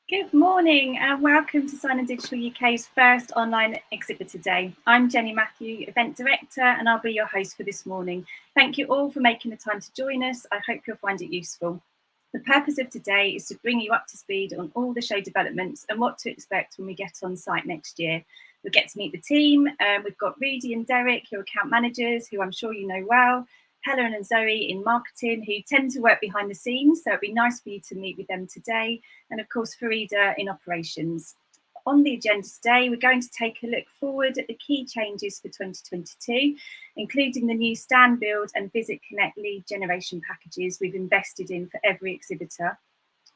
Good morning and welcome to Sign & Digital UK's first online exhibitor day. I'm Jenny Matthew, Event Director, and I'll be your host for this morning. Thank you all for making the time to join us. I hope you'll find it useful. The purpose of today is to bring you up to speed on all the show developments and what to expect when we get on site next year. We'll get to meet the team. We've got Rudy and Derek, who are account managers, who I'm sure you know well. Helen and Zoe in marketing, who tend to work behind the scenes, so it'd be nice for you to meet with them today. And of course, Farida in operations. On the agenda today, we're going to take a look forward at the key changes for 2022, including the new stand build and Visit Connect lead generation packages we've invested in for every exhibitor.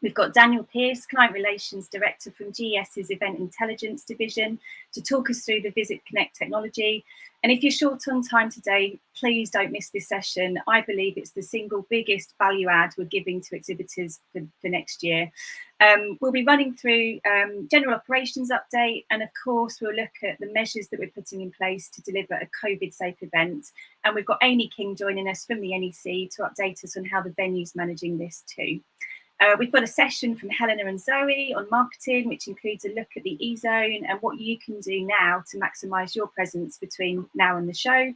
We've got Daniel Pearce, Client Relations Director from GES's Event Intelligence Division, to talk us through the Visit Connect technology. And if you're short on time today, please don't miss this session. I believe it's the single biggest value add we're giving to exhibitors for next year. We'll be running through general operations update, and of course we'll look at the measures that we're putting in place to deliver a COVID-safe event. And we've got Amy King joining us from the NEC to update us on how the venue's managing this too. We've got a session from Helena and Zoe on marketing, which includes a look at the e-zone and what you can do now to maximise your presence between now and the show.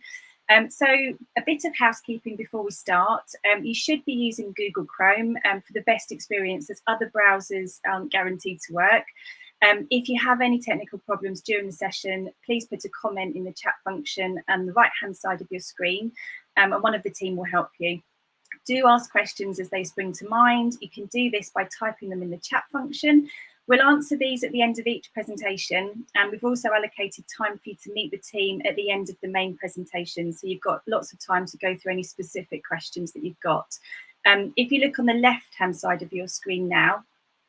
So a bit of housekeeping before we start. You should be using Google Chrome for the best experience, as other browsers aren't guaranteed to work. If you have any technical problems during the session, please put a comment in the chat function on the right-hand side of your screen, and one of the team will help you. Do ask questions as they spring to mind. You can do this by typing them in the chat function. We'll answer these at the end of each presentation, and we've also allocated time for you to meet the team at the end of the main presentation, so you've got lots of time to go through any specific questions that you've got. If you look on the left-hand side of your screen now,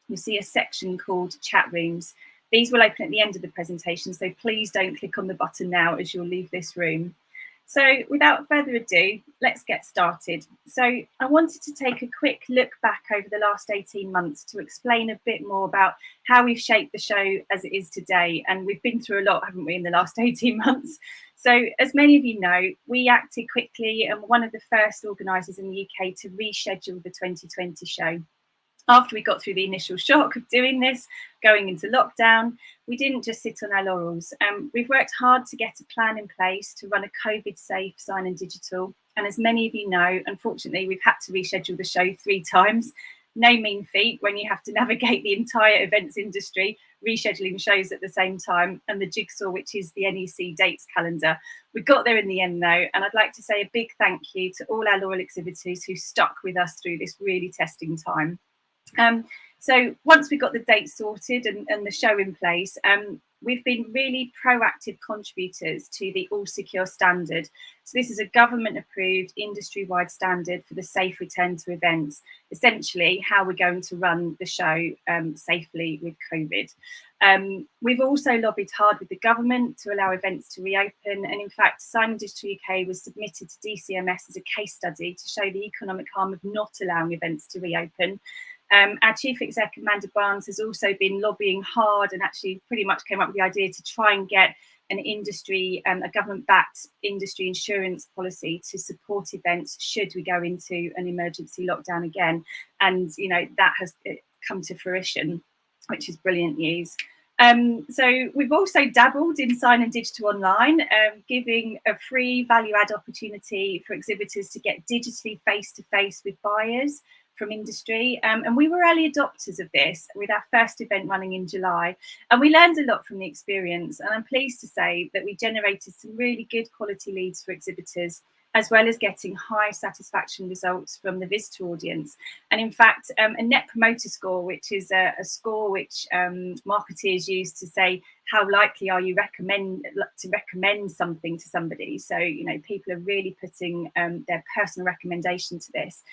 you'll see a section called Chat Rooms. These will open at the end of the presentation, so please don't click on the button now as you'll leave this room. So without further ado, let's get started. So I wanted to take a quick look back over the last 18 months to explain a bit more about how we've shaped the show as it is today. And we've been through a lot, haven't we, in the last 18 months? So as many of you know, we acted quickly and were one of the first organisers in the UK to reschedule the 2020 show. After we got through the initial shock of doing this, going into lockdown, we didn't just sit on our laurels. We've worked hard to get a plan in place to run a COVID-safe Sign & Digital. And as many of you know, unfortunately, we've had to reschedule the show 3 times. No mean feat when you have to navigate the entire events industry, rescheduling shows at the same time, and the jigsaw, which is the NEC dates calendar. We got there in the end, though, and I'd like to say a big thank you to all our loyal exhibitors who stuck with us through this really testing time. So once we got the dates sorted and the show in place, we've been really proactive contributors to the All Secure standard. So this is a government-approved, industry-wide standard for the safe return to events, essentially how we're going to run the show safely with COVID. We've also lobbied hard with the government to allow events to reopen, and in fact, Sign & Digital UK was submitted to DCMS as a case study to show the economic harm of not allowing events to reopen. Our Chief Exec, Amanda Barnes, has also been lobbying hard and actually pretty much came up with the idea to try and get an industry, a government-backed industry insurance policy to support events should we go into an emergency lockdown again. And, you know, that has come to fruition, which is brilliant news. So we've also dabbled in Sign & Digital Online, giving a free value-add opportunity for exhibitors to get digitally face-to-face with buyers from industry, and we were early adopters of this with our first event running in July, and we learned a lot from the experience, and I'm pleased to say that we generated some really good quality leads for exhibitors, as well as getting high satisfaction results from the visitor audience. And in fact, a net promoter score, which is a score which marketeers use to say how likely are you to recommend something to somebody. So, you know, people are really putting their personal recommendation to this.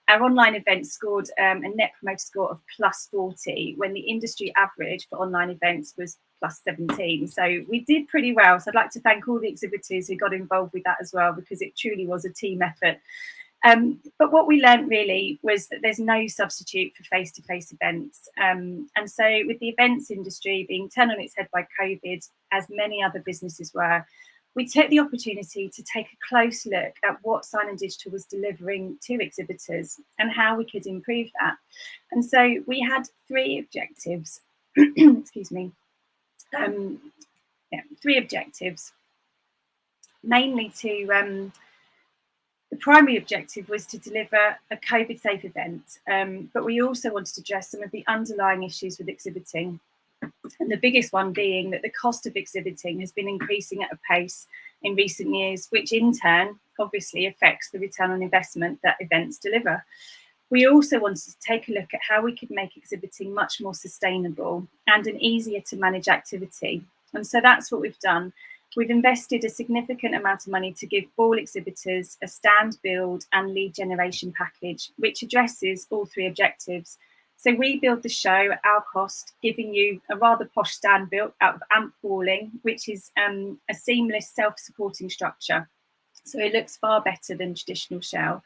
Our online event scored a net promoter score of +40, when the industry average for online events was +17. So we did pretty well. So I'd like to thank all the exhibitors who got involved with that as well, because it truly was a team effort. But what we learned really was that there's no substitute for face-to-face events. And so with the events industry being turned on its head by COVID, as many other businesses were, we took the opportunity to take a close look at what Sign & Digital was delivering to exhibitors and how we could improve that. And so we had 3 objectives. excuse me, 3 objectives, mainly to the primary objective was to deliver a COVID safe event, but we also wanted to address some of the underlying issues with exhibiting. And the biggest one being that the cost of exhibiting has been increasing at a pace in recent years, which in turn obviously affects the return on investment that events deliver. We also wanted to take a look at how we could make exhibiting much more sustainable and an easier to manage activity. And so that's what we've done. We've invested a significant amount of money to give all exhibitors a stand build and lead generation package, which addresses all 3 objectives. So we build the show at our cost, giving you a rather posh stand built out of amp walling, which is a seamless self-supporting structure. So it looks far better than traditional shell.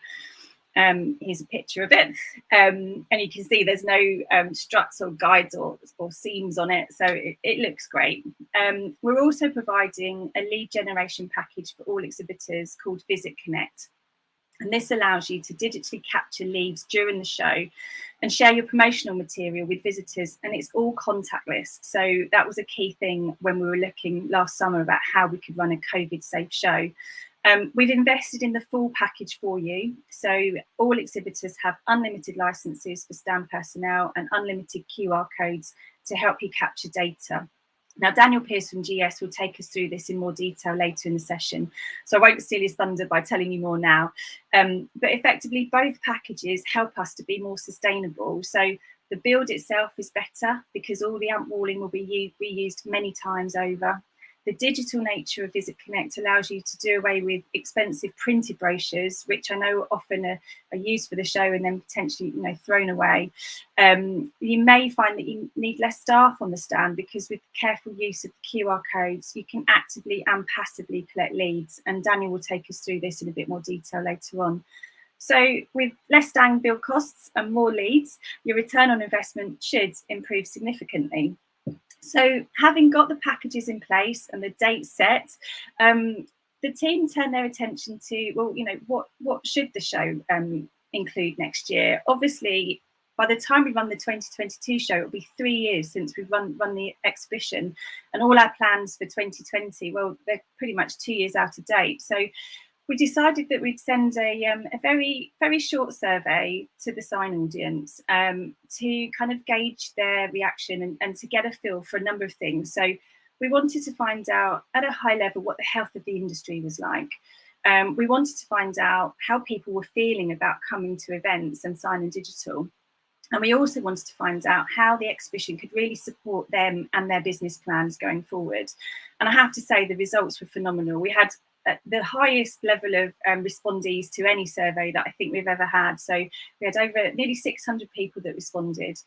Here's a picture of it, and you can see there's no struts or guides or seams on it, so it looks great. We're also providing a lead generation package for all exhibitors called Visit Connect, and this allows you to digitally capture leads during the show and share your promotional material with visitors, and it's all contactless. So that was a key thing when we were looking last summer about how we could run a COVID safe show. We've invested in the full package for you. So all exhibitors have unlimited licenses for stand personnel and unlimited QR codes to help you capture data. Now, Daniel Pearce from GS will take us through this in more detail later in the session, so I won't steal his thunder by telling you more now. But effectively, both packages help us to be more sustainable. So the build itself is better because all the amp walling will be reused many times over. The digital nature of Visit Connect allows you to do away with expensive printed brochures, which I know often are used for the show and then potentially, thrown away. You may find that you need less staff on the stand because with careful use of the QR codes, you can actively and passively collect leads. And Daniel will take us through this in a bit more detail later on. So with less stand build costs and more leads, your return on investment should improve significantly. So having got the packages in place and the date set, the team turned their attention to, what should the show include next year? Obviously, by the time we run the 2022 show, it'll be 3 years since we've run the exhibition, and all our plans for 2020, well, they're pretty much 2 years out of date. So we decided that we'd send a very, very short survey to the sign audience to kind of gauge their reaction and to get a feel for a number of things. So we wanted to find out at a high level what the health of the industry was like. We wanted to find out how people were feeling about coming to events and Sign and Digital. And we also wanted to find out how the exhibition could really support them and their business plans going forward. And I have to say the results were phenomenal. We had the highest level of respondees to any survey that I think we've ever had. So we had over nearly 600 people that responded.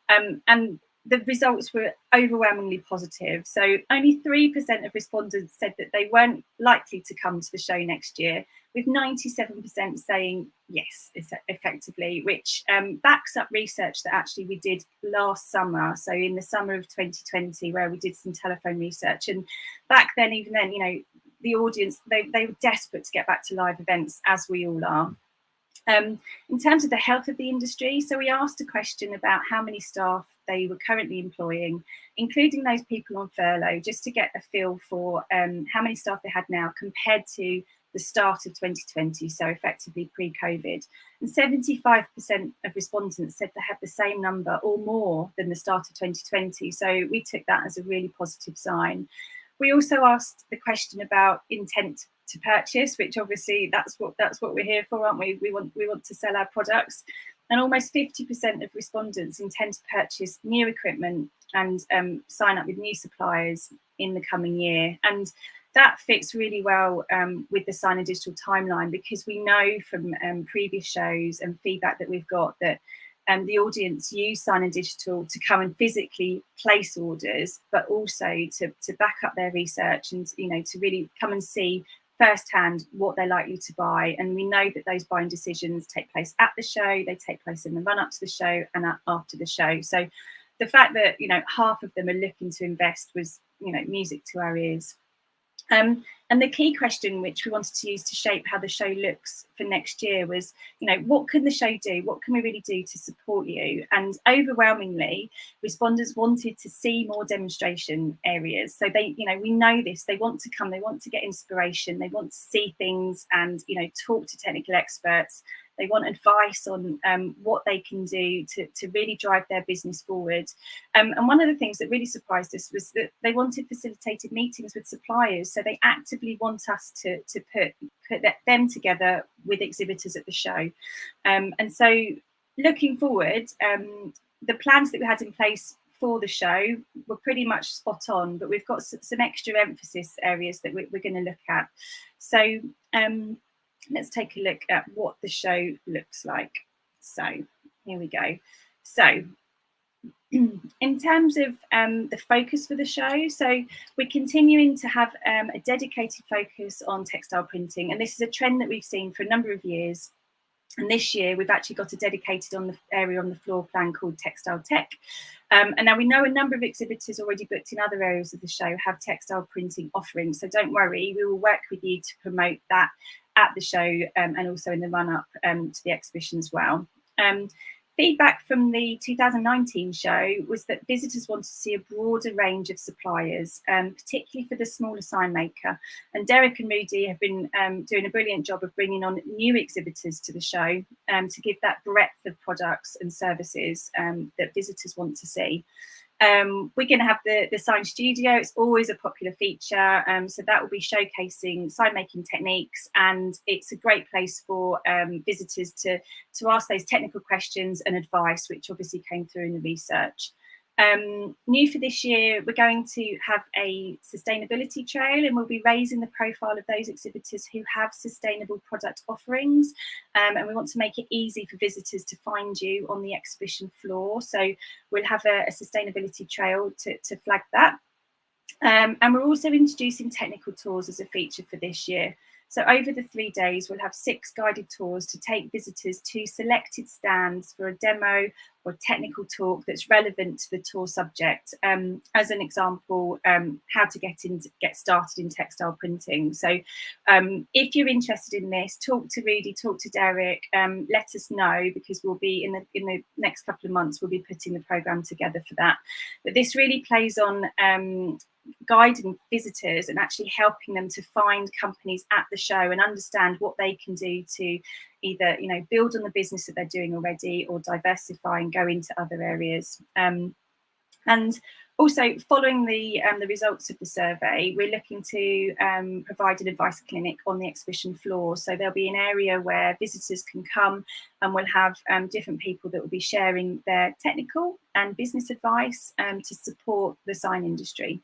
And the results were overwhelmingly positive. So only 3% of respondents said that they weren't likely to come to the show next year, with 97% saying yes, effectively, which backs up research that actually we did last summer. So in the summer of 2020, where we did some telephone research. And back then, even then, the audience, they were desperate to get back to live events, as we all are. In terms of the health of the industry, so we asked a question about how many staff they were currently employing, including those people on furlough, just to get a feel for how many staff they had now compared to the start of 2020, so effectively pre-COVID. And 75% of respondents said they had the same number or more than the start of 2020. So we took that as a really positive sign. We also asked the question about intent to purchase, which obviously that's what we're here for, aren't we? We want to sell our products, and almost 50% of respondents intend to purchase new equipment and sign up with new suppliers in the coming year. And that fits really well with the Sign and Digital timeline, because we know from previous shows and feedback that we've got that the audience use Sign and Digital to come and physically place orders, but also to back up their research and to really come and see firsthand what they're likely to buy. And we know that those buying decisions take place at the show, they take place in the run up to the show and after the show. So the fact that half of them are looking to invest was music to our ears. And the key question which we wanted to use to shape how the show looks for next year was, what can the show do? What can we really do to support you? And overwhelmingly, respondents wanted to see more demonstration areas. So they, we know this, they want to come, they want to get inspiration, they want to see things and, talk to technical experts. They want advice on what they can do to really drive their business forward. And one of the things that really surprised us was that they wanted facilitated meetings with suppliers. So they actively want us to put them together with exhibitors at the show. And so looking forward, the plans that we had in place for the show were pretty much spot on, but we've got some extra emphasis areas that we're going to look at. So let's take a look at what the show looks like. So here we go. So in terms of the focus for the show, so we're continuing to have a dedicated focus on textile printing, and this is a trend that we've seen for a number of years. And this year we've actually got a dedicated area on the floor plan called Textile Tech. And now we know a number of exhibitors already booked in other areas of the show have textile printing offerings. So don't worry, we will work with you to promote that at the show and also in the run up to the exhibition as well. Feedback from the 2019 show was that visitors wanted to see a broader range of suppliers, particularly for the smaller sign maker. And Derek and Moody have been doing a brilliant job of bringing on new exhibitors to the show to give that breadth of products and services that visitors want to see. We're going to have the sign studio. It's always a popular feature, so that will be showcasing sign making techniques, and it's a great place for visitors to ask those technical questions and advice, which obviously came through in the research. New for this year, we're going to have a sustainability trail, and we'll be raising the profile of those exhibitors who have sustainable product offerings, and we want to make it easy for visitors to find you on the exhibition floor. So we'll have a sustainability trail to flag that. And we're also introducing technical tours as a feature for this year. So over the 3 days, we'll have 6 guided tours to take visitors to selected stands for a demo or technical talk that's relevant to the tour subject. As an example, how to get started in textile printing. So if you're interested in this, talk to Rudy, talk to Derek, let us know, because we'll be in the next couple of months, we'll be putting the programme together for that. But this really plays on guiding visitors and actually helping them to find companies at the show and understand what they can do to either build on the business that they're doing already or diversify and go into other areas. And also, following the results of the survey, we're looking to provide an advice clinic on the exhibition floor. So there'll be an area where visitors can come, and we'll have different people that will be sharing their technical and business advice to support the sign industry.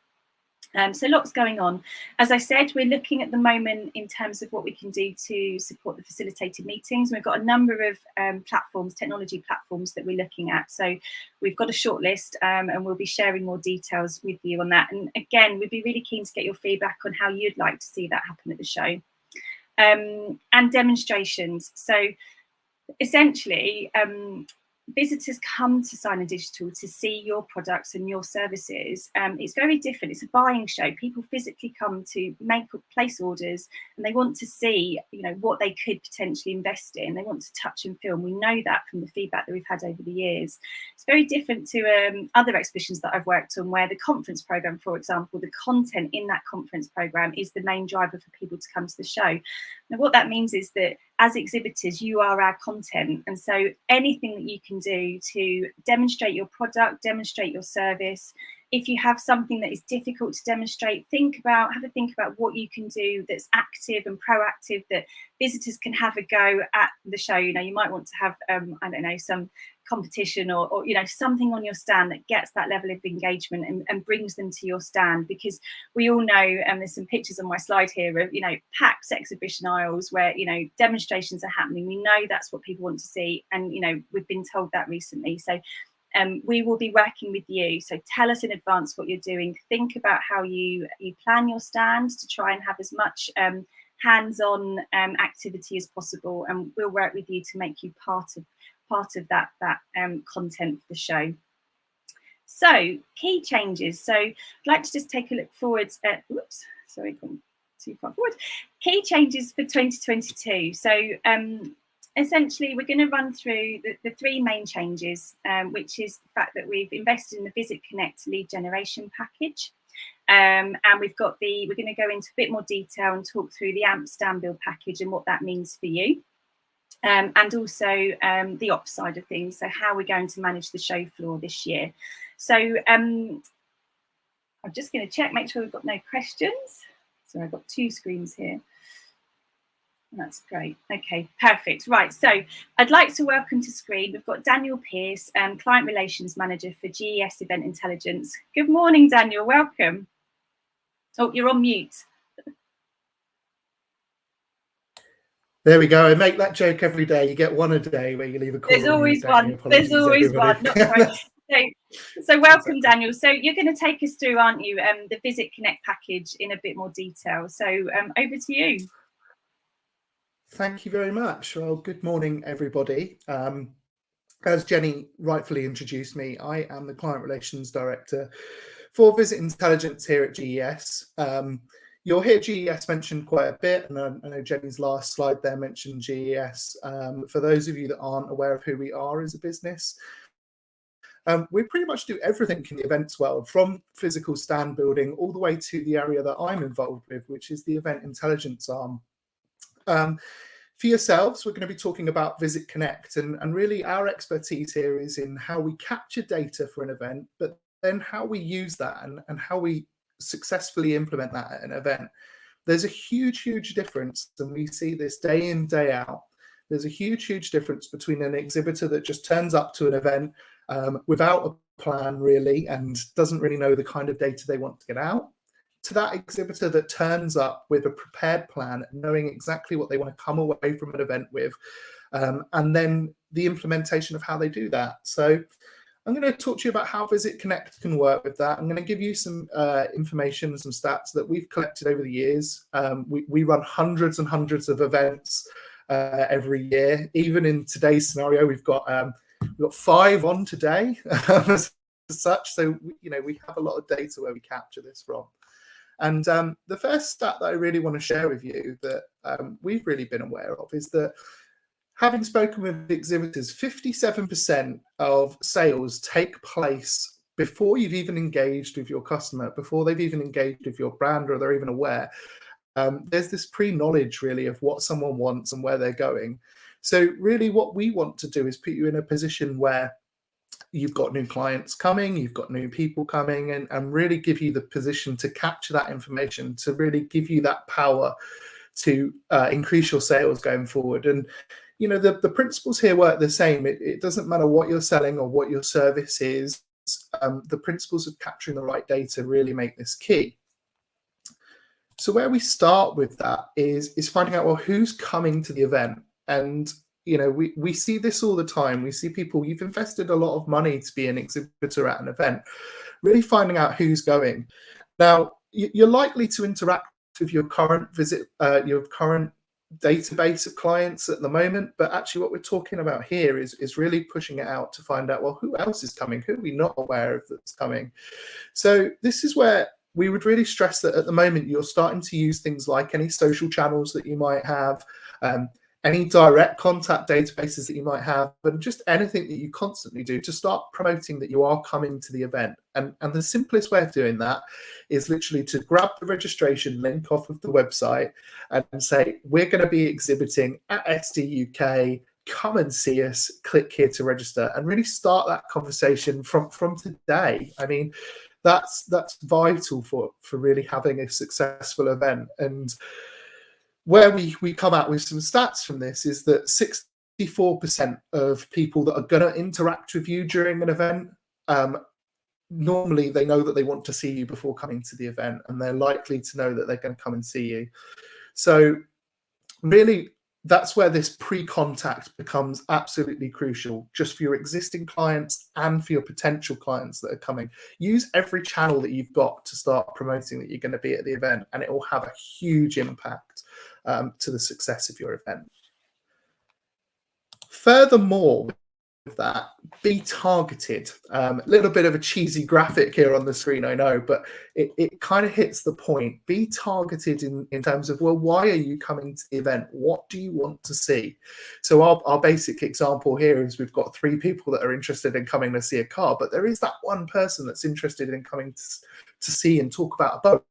So lots going on. As I said, we're looking at the moment in terms of what we can do to support the facilitated meetings. We've got a number of platforms, technology platforms that we're looking at. So we've got a short list and we'll be sharing more details with you on that. And again, we'd be really keen to get your feedback on how you'd like to see that happen at the show. And demonstrations. So essentially, visitors come to Sign & Digital to see your products and your services. It's very different. It's a buying show. People physically come to place orders, and they want to see, what they could potentially invest in. They want to touch and feel. And we know that from the feedback that we've had over the years. It's very different to other exhibitions that I've worked on, where the conference program, for example, the content in that conference program is the main driver for people to come to the show. Now, what that means is that as exhibitors, you are our content. And so anything that you can do to demonstrate your product, demonstrate your service. If you have something that is difficult to demonstrate, have a think about what you can do that's active and proactive, that visitors can have a go at the show. You might want to have, I don't know, some competition or something on your stand that gets that level of engagement and brings them to your stand, because we all know, and there's some pictures on my slide here of packed exhibition aisles where demonstrations are happening. We know that's what people want to see, and we've been told that recently. So we will be working with you. So tell us in advance what you're doing. Think about how you plan your stand to try and have as much hands-on activity as possible, and we'll work with you to make you part of that content for the show. So key changes. So I'd like to just take a look forwards at sorry, gone too far forward. Key changes for 2022. So essentially, we're going to run through the three main changes, which is the fact that we've invested in the Visit Connect lead generation package. And we're going to go into a bit more detail and talk through the AMP stand build package and what that means for you. And also the ops side of things, so how we're going to manage the show floor this year. So I'm just going to check, make sure we've got no questions. So I've got two screens here. That's great. Okay, perfect. Right, so I'd like to welcome to screen, we've got Daniel Pearce, Client Relations Manager for GES Event Intelligence. Good morning, Daniel, welcome. Oh, you're on mute. There we go. I make that joke every day. You get one a day where you leave a call. There's always one. There's always one. Not sorry. So welcome, Daniel. So you're going to take us through, aren't you, the Visit Connect package in a bit more detail. So over to you. Thank you very much. Well, good morning, everybody. As Jenny rightfully introduced me, I am the Client Relations Director for Visit Intelligence here at GES. You'll hear GES mentioned quite a bit, and I know Jenny's last slide there mentioned GES. For those of you that aren't aware of who we are as a business, we pretty much do everything in the events world, from physical stand building all the way to the area that I'm involved with, which is the event intelligence arm. For yourselves, we're going to be talking about Visit Connect, and really our expertise here is in how we capture data for an event, but then how we use that and how we successfully implement that at an event. There's a huge difference, and we see this day in, day out. There's a huge difference between an exhibitor that just turns up to an event without a plan really and doesn't really know the kind of data they want to get out, to that exhibitor that turns up with a prepared plan, knowing exactly what they want to come away from an event with, and then the implementation of how they do that. So I'm going to talk to you about how Visit Connect can work with that. I'm going to give you some information, some stats that we've collected over the years. We run hundreds and hundreds of events every year. Even in today's scenario, we've got 5 on today as such. So we have a lot of data where we capture this from. And the first stat that I really want to share with you that we've really been aware of is that, having spoken with exhibitors, 57% of sales take place before you've even engaged with your customer, before they've even engaged with your brand or they're even aware. There's this pre-knowledge really of what someone wants and where they're going. So really what we want to do is put you in a position where you've got new clients coming, you've got new people coming, and really give you the position to capture that information, to really give you that power to increase your sales going forward. And the principles here work the same. It doesn't matter what you're selling or what your service is. The principles of capturing the right data really make this key. So where we start with that is finding out, well, who's coming to the event. And we see this all the time. We see people, you've invested a lot of money to be an exhibitor at an event, really finding out who's going. Now, you're likely to interact with your current current database of clients at the moment, but actually what we're talking about here is really pushing it out to find out, well, who else is coming? Who are we not aware of that's coming? So this is where we would really stress that at the moment you're starting to use things like any social channels that you might have, any direct contact databases that you might have, but just anything that you constantly do to start promoting that you are coming to the event. And the simplest way of doing that is literally to grab the registration link off of the website and say, we're going to be exhibiting at SDUK, come and see us, click here to register, and really start that conversation from today. I mean, that's vital for really having a successful event. And where we come out with some stats from this is that 64% of people that are going to interact with you during an event, normally they know that they want to see you before coming to the event, and they're likely to know that they're going to come and see you. So really, that's where this pre-contact becomes absolutely crucial, just for your existing clients and for your potential clients that are coming. Use every channel that you've got to start promoting that you're going to be at the event, and it will have a huge impact to the success of your event. Furthermore, that, be targeted. A little bit of a cheesy graphic here on the screen, I know, but it kind of hits the point. Be targeted in terms of, well, why are you coming to the event? What do you want to see? So our basic example here is we've got 3 people that are interested in coming to see a car, but there is that one person that's interested in coming to see and talk about a boat.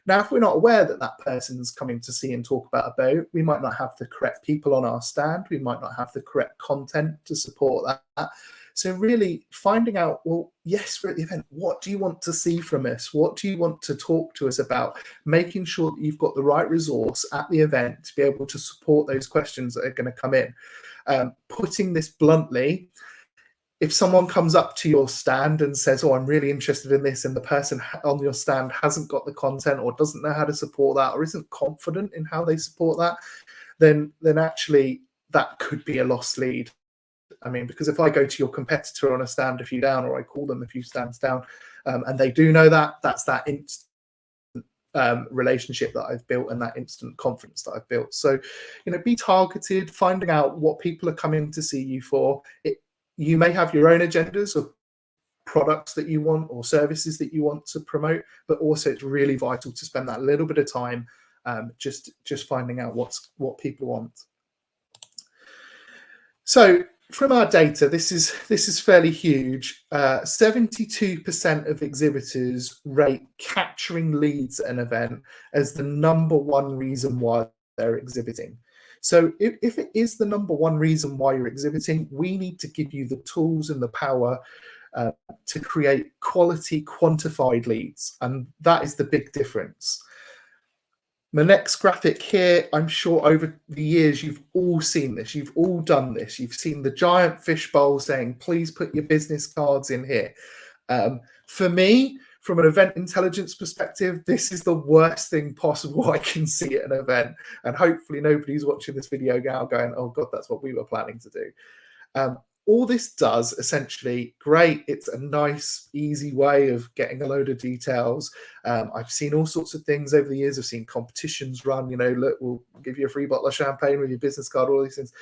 Now, if we're not aware that that person's coming to see and talk about a boat, we might not have the correct people on our stand. We might not have the correct content to support that. So really finding out, well, yes, we're at the event. What do you want to see from us? What do you want to talk to us about? Making sure that you've got the right resource at the event to be able to support those questions that are going to come in. Putting this bluntly, if someone comes up to your stand and says, oh, I'm really interested in this, and the person on your stand hasn't got the content or doesn't know how to support that or isn't confident in how they support that, then actually that could be a lost lead. I mean, because if I go to your competitor on a stand a few down, or I call them a few stands down, and they do know that, that's that instant relationship that I've built and that instant confidence that I've built. So, be targeted, finding out what people are coming to see you for. You may have your own agendas of products that you want or services that you want to promote, but also it's really vital to spend that little bit of time just finding out what people want. So from our data, this is fairly huge. 72% of exhibitors rate capturing leads at an event as the #1 reason why they're exhibiting. So if it is the #1 reason why you're exhibiting, we need to give you the tools and the power to create quality quantified leads. And that is the big difference. The next graphic here, I'm sure over the years, you've all seen this. You've all done this. You've seen the giant fishbowl saying, please put your business cards in here. For me, from an event intelligence perspective, this is the worst thing possible I can see at an event. And hopefully nobody's watching this video now going, oh God, that's what we were planning to do. All this does essentially, great, it's a nice, easy way of getting a load of details. I've seen all sorts of things over the years. I've seen competitions run, look, we'll give you a free bottle of champagne with your business card, all these things.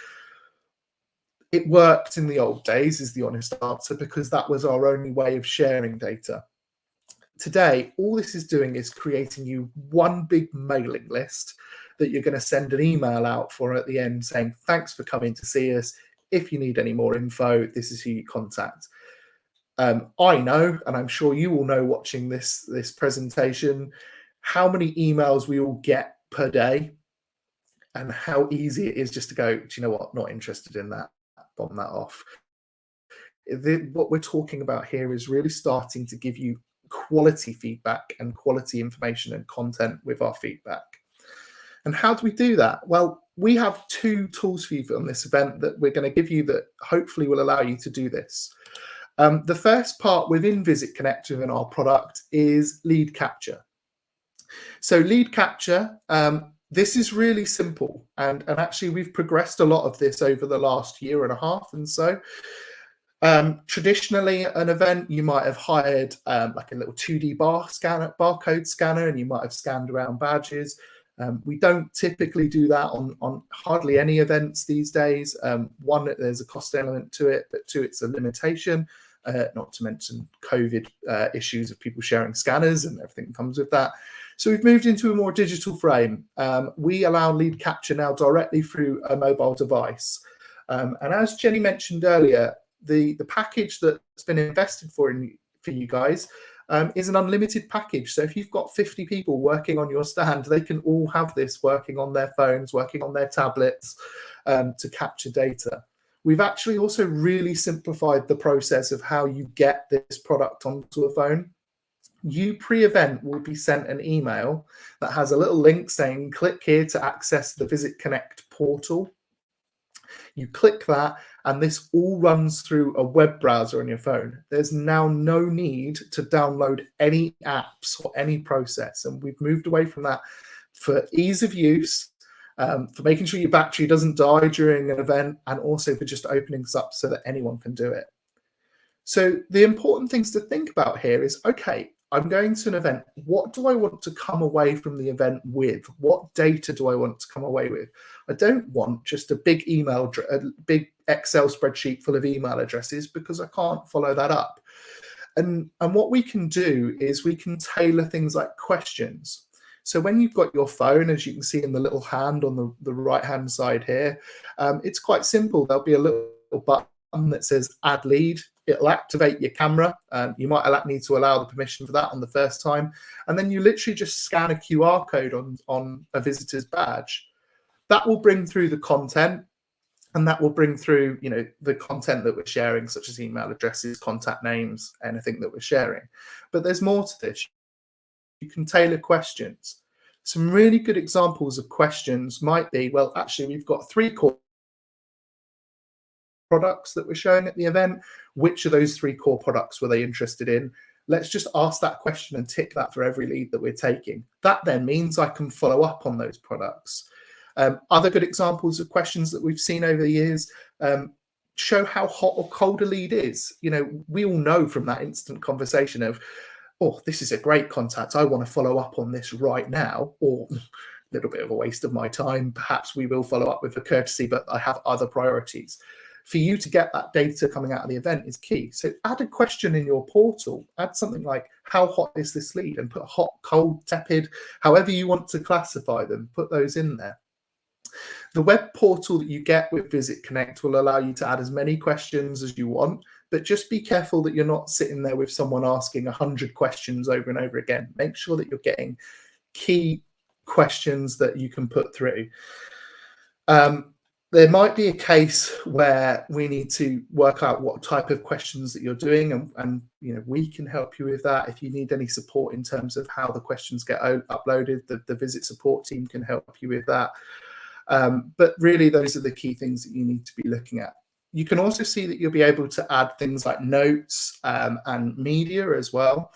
It worked in the old days, is the honest answer, because that was our only way of sharing data. Today, all this is doing is creating you one big mailing list that you're going to send an email out for at the end saying, thanks for coming to see us. If you need any more info, this is who you contact. I know, and I'm sure you all know watching this presentation, how many emails we all get per day and how easy it is just to go, do you know what, not interested in that, bomb that off. What we're talking about here is really starting to give you quality feedback and quality information and content with our feedback. And how do we do that? Well, we have 2 tools for you on this event that we're going to give you that hopefully will allow you to do this. The first part within Visit Connect within our product is lead capture. So lead capture, this is really simple. And actually, we've progressed a lot of this over the last year and a half and so. Traditionally, at an event, you might have hired like a little 2D barcode scanner, and you might have scanned around badges. We don't typically do that on hardly any events these days. One, there's a cost element to it, but 2, it's a limitation, not to mention COVID issues of people sharing scanners and everything that comes with that. So we've moved into a more digital frame. We allow lead capture now directly through a mobile device. And as Jenny mentioned earlier, the package that's been invested for you guys is an unlimited package. So if you've got 50 people working on your stand, they can all have this working on their phones, working on their tablets to capture data. We've actually also really simplified the process of how you get this product onto a phone. You pre-event will be sent an email that has a little link saying, click here to access the Visit Connect portal. You click that, and this all runs through a web browser on your phone. There's now no need to download any apps or any process. And we've moved away from that for ease of use, for making sure your battery doesn't die during an event, and also for just opening this up so that anyone can do it. So the important things to think about here is, okay, I'm going to an event. What do I want to come away from the event with? What data do I want to come away with? I don't want just a big a big Excel spreadsheet full of email addresses, because I can't follow that up. And what we can do is we can tailor things like questions. So when you've got your phone, as you can see in the little hand on the right-hand side here, it's quite simple. There'll be a little button that says add lead. It'll activate your camera. You might need to allow the permission for that on the first time. And then you literally just scan a QR code on a visitor's badge. That will bring through the content, and that will bring through, the content that we're sharing, such as email addresses, contact names, anything that we're sharing. But there's more to this. You can tailor questions. Some really good examples of questions might be, well, actually, we've got 3 core products that we're showing at the event. Which of those 3 core products were they interested in? Let's just ask that question and tick that for every lead that we're taking. That then means I can follow up on those products. Other good examples of questions that we've seen over the years, show how hot or cold a lead is. We all know from that instant conversation of, oh, this is a great contact, I want to follow up on this right now, or a little bit of a waste of my time, perhaps we will follow up with a courtesy, but I have other priorities. For you to get that data coming out of the event is key. So add a question in your portal. Add something like, how hot is this lead? And put hot, cold, tepid, however you want to classify them, put those in there. The web portal that you get with Visit Connect will allow you to add as many questions as you want, but just be careful that you're not sitting there with someone asking 100 questions over and over again. Make sure that you're getting key questions that you can put through. There might be a case where we need to work out what type of questions that you're doing, and we can help you with that. If you need any support in terms of how the questions get uploaded, the Visit support team can help you with that. But really, those are the key things that you need to be looking at. You can also see that you'll be able to add things like notes and media as well.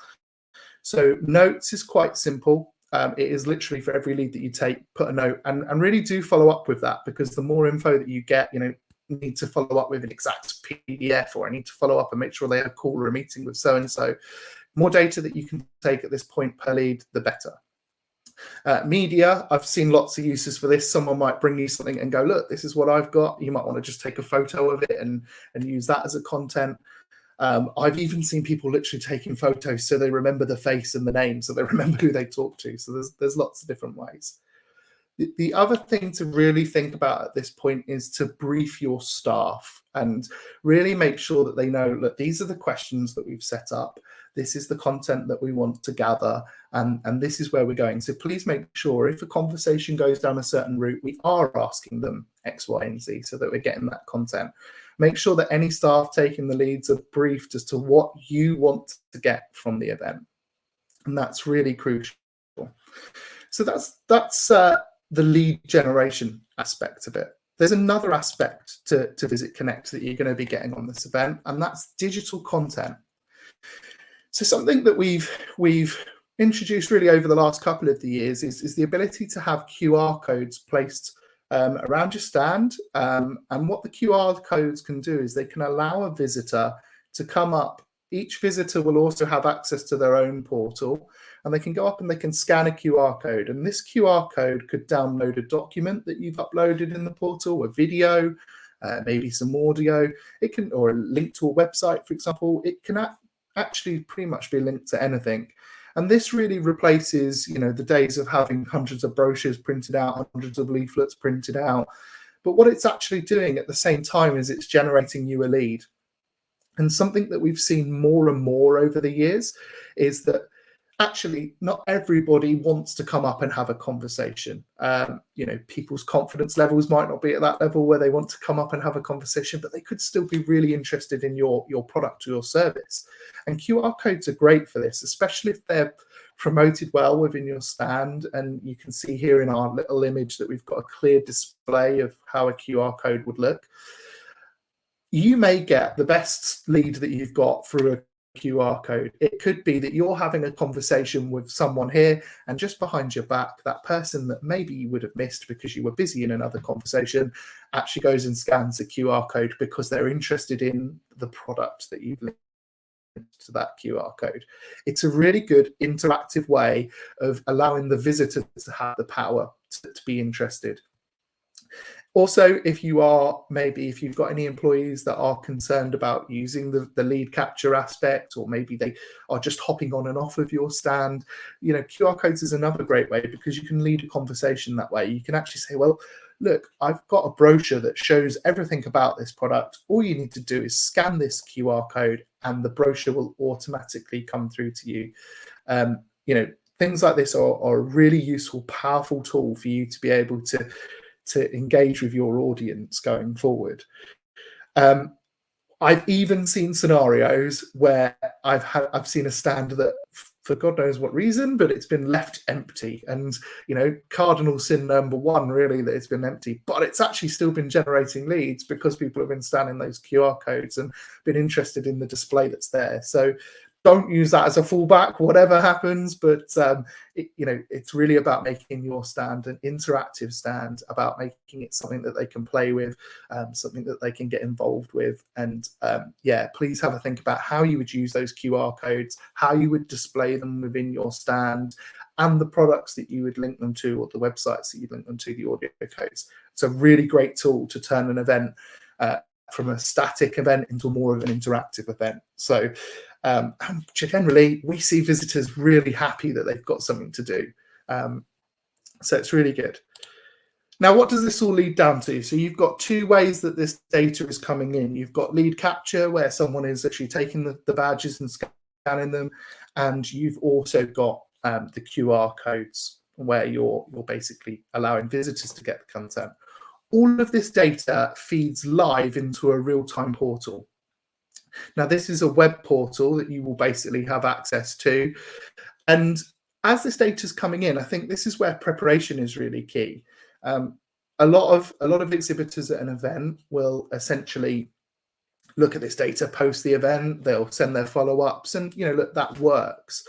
So notes is quite simple. It is literally for every lead that you take, put a note, and really do follow up with that, because the more info that you get, you need to follow up with an exact PDF, or I need to follow up and make sure they have a call or a meeting with so-and-so. More data that you can take at this point per lead, the better. Media, I've seen lots of uses for this. Someone might bring you something and go, look, this is what I've got. You might want to just take a photo of it and use that as a content. I've even seen people literally taking photos so they remember the face and the name, so they remember who they talk to. So there's lots of different ways. The other thing to really think about at this point is to brief your staff and really make sure that they know that these are the questions that we've set up. This is the content that we want to gather, and this is where we're going. So please make sure if a conversation goes down a certain route, we are asking them X, Y, and Z so that we're getting that content. Make sure that any staff taking the leads are briefed as to what you want to get from the event. And that's really crucial. So that's the lead generation aspect of it. There's another aspect to Visit Connect that you're going to be getting on this event, and that's digital content. So something that we've introduced really over the last couple of the years is the ability to have QR codes placed around your stand. And what the QR codes can do is they can allow a visitor to come up. Each visitor will also have access to their own portal, and they can go up and they can scan a QR code. And this QR code could download a document that you've uploaded in the portal, a video, maybe some audio. It can, or a link to a website, for example. It can actually pretty much be linked to anything. And this really replaces, the days of having hundreds of brochures printed out, hundreds of leaflets printed out. But what it's actually doing at the same time is it's generating you a lead. And something that we've seen more and more over the years is that actually not everybody wants to come up and have a conversation. People's confidence levels might not be at that level where they want to come up and have a conversation, but they could still be really interested in your product or your service. And QR codes are great for this, especially if they're promoted well within your stand. And you can see here in our little image that we've got a clear display of how a QR code would look. You may get the best lead that you've got through a QR code. It could be that you're having a conversation with someone here, and just behind your back, that person that maybe you would have missed because you were busy in another conversation actually goes and scans the QR code because they're interested in the product that you've linked to that QR code. It's a really good interactive way of allowing the visitor to have the power to be interested. Also, if you've got any employees that are concerned about using the lead capture aspect, or maybe they are just hopping on and off of your stand, QR codes is another great way, because you can lead a conversation that way. You can actually say, well, look, I've got a brochure that shows everything about this product. All you need to do is scan this QR code and the brochure will automatically come through to you. Things like this are a really useful, powerful tool for you to be able to engage with your audience going forward. I've even seen scenarios where I've seen a stand that, for God knows what reason, but it's been left empty, and cardinal sin number one, really, that it's been empty, but it's actually still been generating leads because people have been scanning those QR codes and been interested in the display that's there. So don't use that as a fallback, whatever happens. But it's really about making your stand an interactive stand, about making it something that they can play with, something that they can get involved with. And please have a think about how you would use those QR codes, how you would display them within your stand, and the products that you would link them to, or the websites that you link them to, the audio codes. It's a really great tool to turn an event from a static event into more of an interactive event. So generally, we see visitors really happy that they've got something to do. So it's really good. Now, what does this all lead down to? So you've got two ways that this data is coming in. You've got lead capture, where someone is actually taking the badges and scanning them. And you've also got the QR codes, where you're basically allowing visitors to get the content. All of this data feeds live into a real-time portal. Now, this is a web portal that you will basically have access to. And as this data is coming in, I think this is where preparation is really key. A lot of exhibitors at an event will essentially look at this data post the event. They'll send their follow-ups, and look, that works.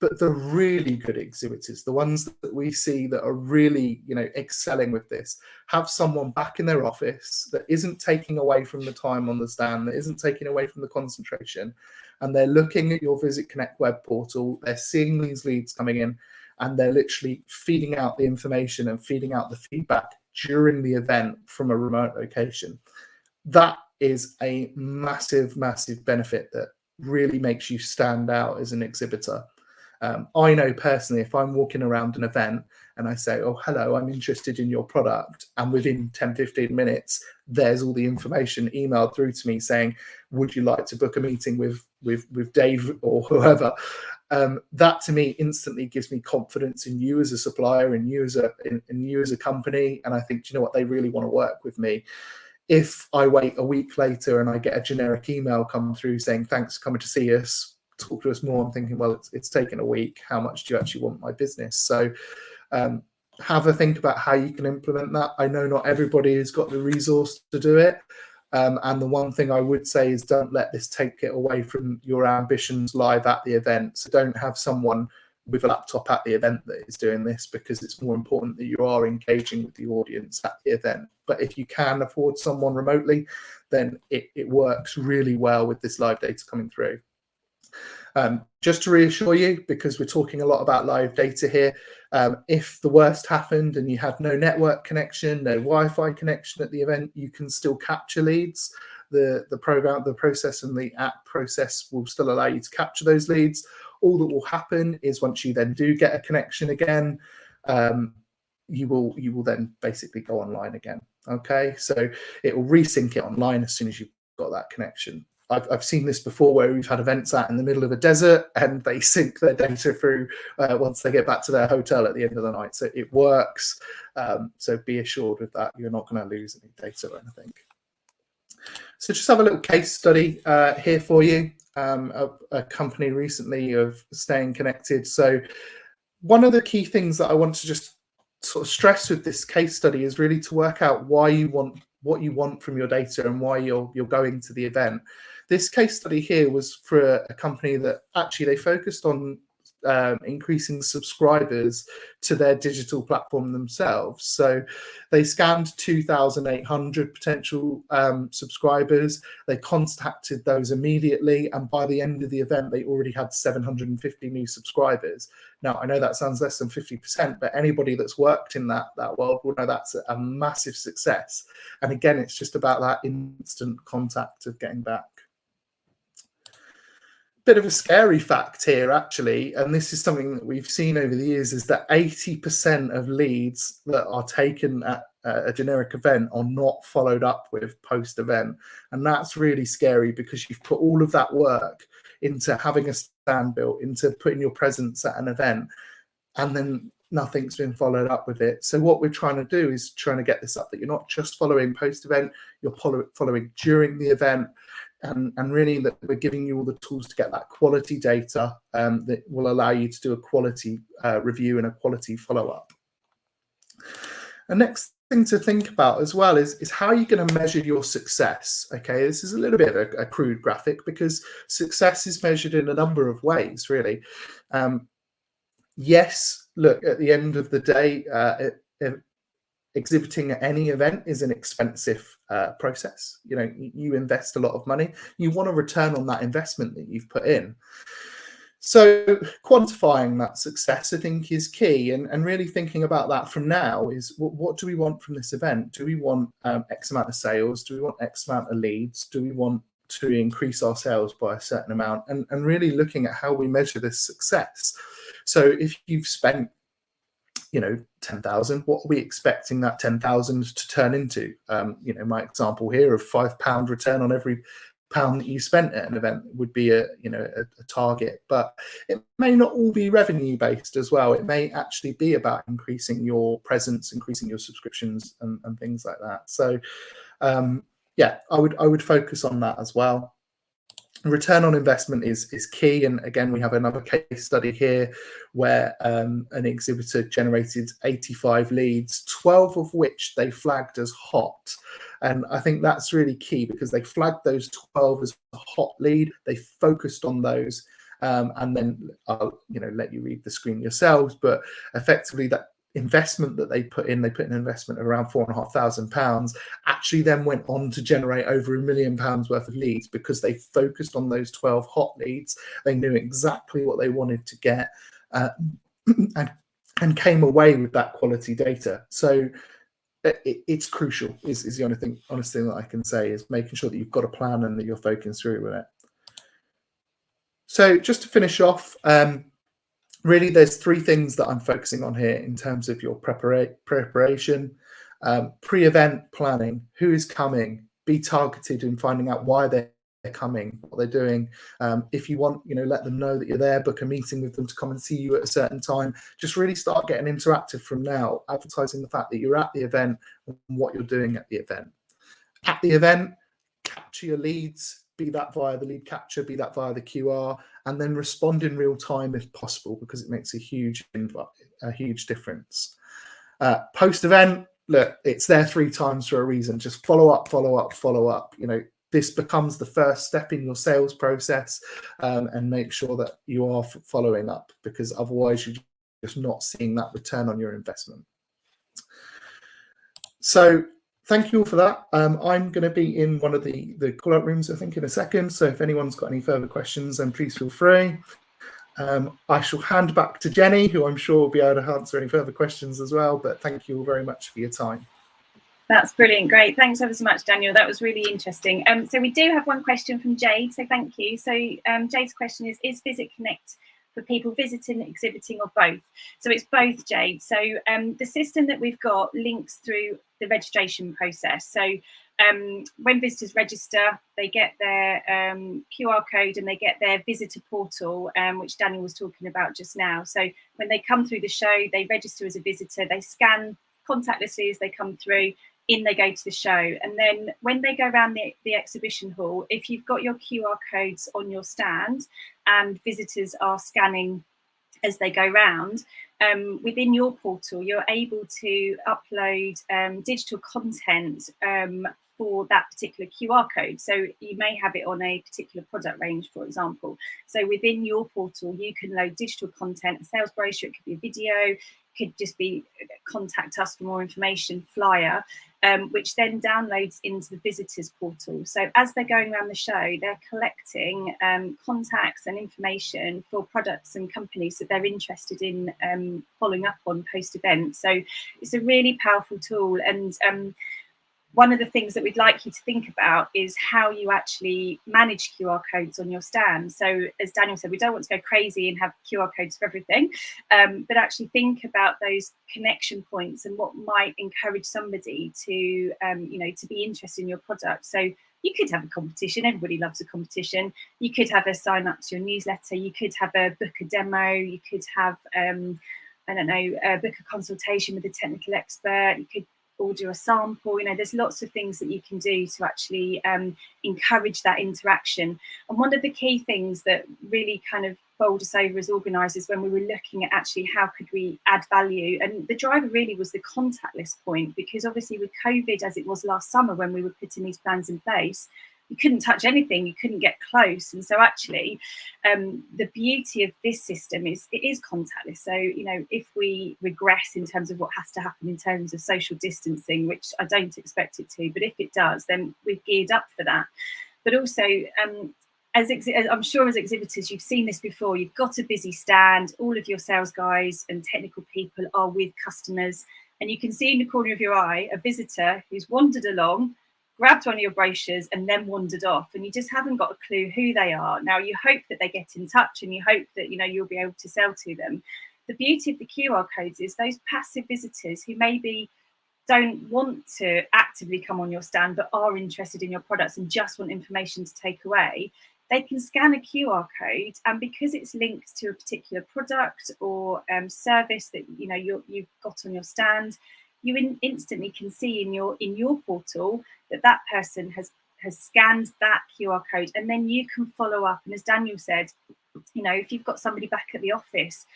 But the really good exhibitors, the ones that we see that are really, excelling with this, have someone back in their office that isn't taking away from the time on the stand, that isn't taking away from the concentration, and they're looking at your Visit Connect web portal. They're seeing these leads coming in, and they're literally feeding out the information and feeding out the feedback during the event from a remote location. That is a massive, massive benefit that really makes you stand out as an exhibitor. I know personally, if I'm walking around an event and I say, oh, hello, I'm interested in your product, and within 10, 15 minutes, there's all the information emailed through to me saying, would you like to book a meeting with Dave or whoever? That to me instantly gives me confidence in you as a supplier, and you as a company. And I think, you know what, they really want to work with me. If I wait a week later and I get a generic email come through saying, thanks for coming to see us, talk to us more, I'm thinking, well, it's taken a week. How much do you actually want my business? So have a think about how you can implement that. I know not everybody has got the resource to do it. And the one thing I would say is, don't let this take it away from your ambitions live at the event. So don't have someone with a laptop at the event that is doing this, because it's more important that you are engaging with the audience at the event. But if you can afford someone remotely, then it works really well with this live data coming through. Just to reassure you, because we're talking a lot about live data here, if the worst happened and you had no network connection, no Wi-Fi connection at the event, you can still capture leads. The program, the process, and the app process will still allow you to capture those leads. All that will happen is, once you then do get a connection again, you will then basically go online again. Okay, so it will resync it online as soon as you've got that connection. I've seen this before, where we've had events out in the middle of a desert, and they sync their data through once they get back to their hotel at the end of the night. So it works. So be assured with that. You're not going to lose any data or anything. So just have a little case study here for you. A company recently of staying connected. So one of the key things that I want to just sort of stress with this case study is really to work out why you want what you want from your data and why you're going to the event. This case study here was for a company that actually they focused on increasing subscribers to their digital platform themselves. So they scanned 2,800 potential subscribers. They contacted those immediately, and by the end of the event, they already had 750 new subscribers. Now, I know that sounds less than 50%, but anybody that's worked in that world will know that's a massive success. And again, it's just about that instant contact of getting back. Bit of a scary fact here, actually, and this is something that we've seen over the years, is that 80% of leads that are taken at a generic event are not followed up with post-event. And that's really scary, because you've put all of that work into having a stand built, into putting your presence at an event, and then nothing's been followed up with it. So what we're trying to do is trying to get this up, that you're not just following post-event, you're following during the event, and really that we're giving you all the tools to get that quality data that will allow you to do a quality review and a quality follow-up. The next thing to think about as well is how you're going to measure your success. Okay, this is a little bit of a crude graphic, because success is measured in a number of ways, really. Yes, look, at the end of the day, exhibiting at any event is an expensive process. You know, you invest a lot of money. You want a return on that investment that you've put in. So quantifying that success, I think, is key, and really thinking about that from now is what do we want from this event? Do we want X amount of sales? Do we want X amount of leads? Do we want to increase our sales by a certain amount? And really looking at how we measure this success. So if you've spent, you know, 10,000, what are we expecting that 10,000 to turn into? You know, my example here of £5 return on every pound that you spent at an event would be a target, but it may not all be revenue based as well. It may actually be about increasing your presence, increasing your subscriptions, and things like that. So yeah, I would focus on that as well. Return on investment is key, and again, we have another case study here where an exhibitor generated 85 leads, 12 of which they flagged as hot. And I think that's really key, because they flagged those 12 as a hot lead, they focused on those, and then I'll let you read the screen yourselves, but effectively that investment that they put in an investment of around £4,500, actually then went on to generate over £1 million worth of leads, because they focused on those 12 hot leads. They knew exactly what they wanted to get, and came away with that quality data. So it's crucial, is the honest thing that I can say, is making sure that you've got a plan and that you're focusing through with it. So just to finish off, really, there's three things that I'm focusing on here in terms of your preparation. Pre-event planning, who is coming, be targeted in finding out why they're coming, what they're doing. If you want, let them know that you're there, book a meeting with them to come and see you at a certain time. Just really start getting interactive from now, advertising the fact that you're at the event and what you're doing at the event. At the event, capture your leads, be that via the lead capture, be that via the QR, and then respond in real time if possible, because it makes a huge difference. Post-event, look, it's there 3 times for a reason. Just follow up, follow up, follow up. This becomes the first step in your sales process, and make sure that you are following up, because otherwise you're just not seeing that return on your investment. So thank you all for that. I'm going to be in one of the call-out rooms, I think, in a second. So if anyone's got any further questions, then please feel free. I shall hand back to Jenny, who I'm sure will be able to answer any further questions as well. But thank you all very much for your time. That's brilliant. Great. Thanks ever so much, Daniel. That was really interesting. So we do have one question from Jade. So thank you. So Jade's question is Visit Connect for people visiting, exhibiting, or both? So it's both, Jade. So the system that we've got links through the registration process. So when visitors register, they get their QR code and they get their visitor portal, which Daniel was talking about just now. So when they come through the show, they register as a visitor, they scan contactlessly as they come through, in they go to the show. And then when they go around the exhibition hall, if you've got your QR codes on your stand and visitors are scanning as they go round, within your portal, you're able to upload digital content for that particular QR code. So you may have it on a particular product range, for example. So within your portal, you can load digital content, a sales brochure, it could be a video, could just be contact us for more information flyer, which then downloads into the visitors portal. So as they're going around the show, they're collecting contacts and information for products and companies that they're interested in following up on post-event. So it's a really powerful tool. And one of the things that we'd like you to think about is how you actually manage QR codes on your stand. So as Daniel said, we don't want to go crazy and have QR codes for everything, but actually think about those connection points and what might encourage somebody to, you know, to be interested in your product. So you could have a competition. Everybody loves a competition. You could have a sign up to your newsletter. You could have a book a demo. You could have, I don't know, book a consultation with a technical expert. You could order a sample. You know, there's lots of things that you can do to actually encourage that interaction. And one of the key things that really kind of bowled us over as organisers when we were looking at actually how could we add value, and the driver really was the contact list point, because obviously with COVID, as it was last summer when we were putting these plans in place, you couldn't touch anything, you couldn't get close. And so actually the beauty of this system is it is contactless. So, you know, if we regress in terms of what has to happen in terms of social distancing, which I don't expect it to, but if it does, then we've geared up for that. But also, as I'm sure as exhibitors, you've seen this before, you've got a busy stand, all of your sales guys and technical people are with customers, and you can see in the corner of your eye a visitor who's wandered along, grabbed one of your brochures and then wandered off, and you just haven't got a clue who they are. Now you hope that they get in touch and you hope that, you know, you'll be able to sell to them. The beauty of the QR codes is those passive visitors who maybe don't want to actively come on your stand but are interested in your products and just want information to take away, they can scan a QR code, and because it's linked to a particular product or service that, you know, you've got on your stand, you instantly can see in your portal that that person has scanned that QR code, and then you can follow up. And as Daniel said, you know, if you've got somebody back at the office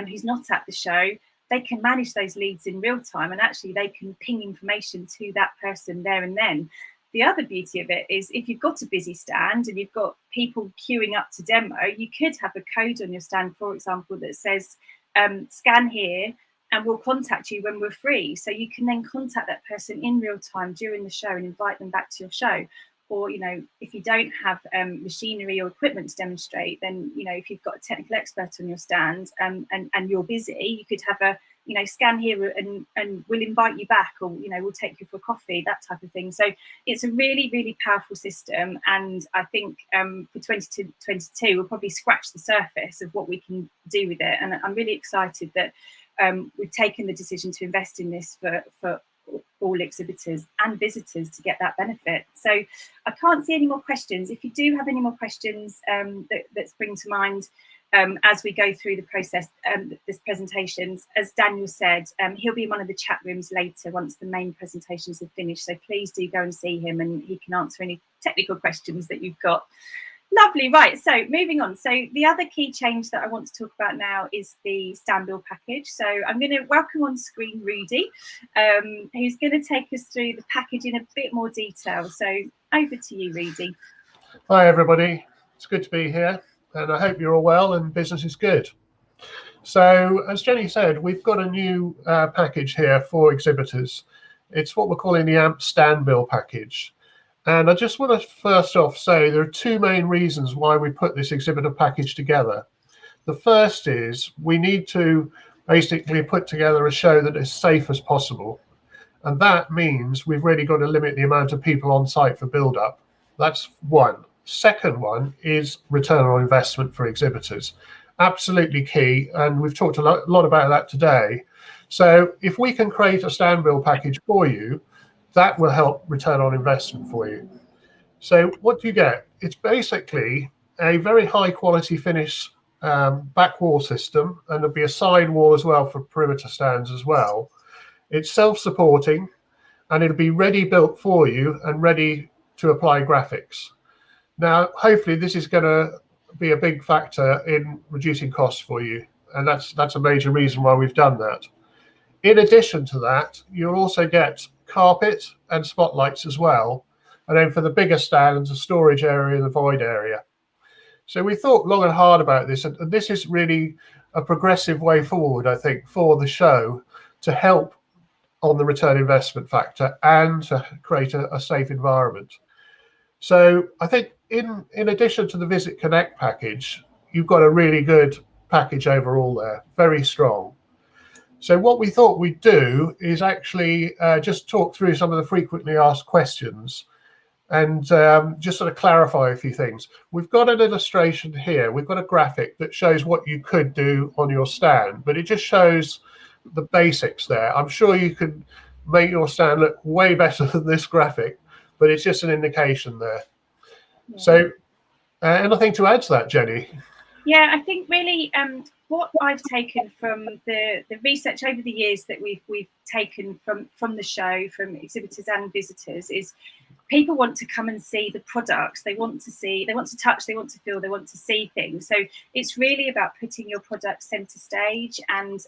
who's not at the show, they can manage those leads in real time, and actually they can ping information to that person there and then. The other beauty of it is if you've got a busy stand and you've got people queuing up to demo, you could have a code on your stand, for example, that says scan here and we'll contact you when we're free. So you can then contact that person in real time during the show and invite them back to your show. Or, you know, if you don't have machinery or equipment to demonstrate, then, you know, if you've got a technical expert on your stand and you're busy, you could have a, you know, scan here and we'll invite you back, or, you know, we'll take you for coffee, that type of thing. So it's a really, really powerful system. And I think for 2022, we'll probably scratch the surface of what we can do with it. And I'm really excited that we've taken the decision to invest in this for all exhibitors and visitors to get that benefit. So I can't see any more questions. If you do have any more questions that spring to mind as we go through the process, this presentations, as Daniel said, he'll be in one of the chat rooms later once the main presentations have finished. So please do go and see him and he can answer any technical questions that you've got. Lovely, right, so moving on. So the other key change that I want to talk about now is the Standalone Package. So I'm going to welcome on screen Rudy, who's going to take us through the package in a bit more detail. So over to you, Rudy. Hi, everybody. It's good to be here, and I hope you're all well and business is good. So as Jenny said, we've got a new package here for exhibitors. It's what we're calling the AMP Standalone Package. And I just want to first off say there are two main reasons why we put this exhibitor package together. The first is we need to basically put together a show that is safe as possible. And that means we've really got to limit the amount of people on site for build-up. That's one. Second one is return on investment for exhibitors. Absolutely key. And we've talked a lot about that today. So if we can create a standalone package for you, that will help return on investment for you. So what do you get? It's basically a very high quality finish back wall system, and there'll be a side wall as well for perimeter stands as well. It's self-supporting, and it'll be ready built for you and ready to apply graphics. Now, hopefully this is going to be a big factor in reducing costs for you, and that's a major reason why we've done that. In addition to that, you'll also get carpet and spotlights as well, and then for the bigger stands, a storage area and the void area. So we thought long and hard about this, and this is really a progressive way forward, I think, for the show to help on the return investment factor and to create a safe environment. So I think in addition to the Visit Connect package, you've got a really good package overall there, very strong. So what we thought we'd do is actually just talk through some of the frequently asked questions and just sort of clarify a few things. We've got an illustration here. We've got a graphic that shows what you could do on your stand, but it just shows the basics there. I'm sure you could make your stand look way better than this graphic, but it's just an indication there. Yeah. So anything to add to that, Jenny? Yeah, I think really what I've taken from the research over the years that we've taken from the show, from exhibitors and visitors, is people want to come and see the products. They want to see, they want to touch, they want to feel, they want to see things. So it's really about putting your product centre stage, and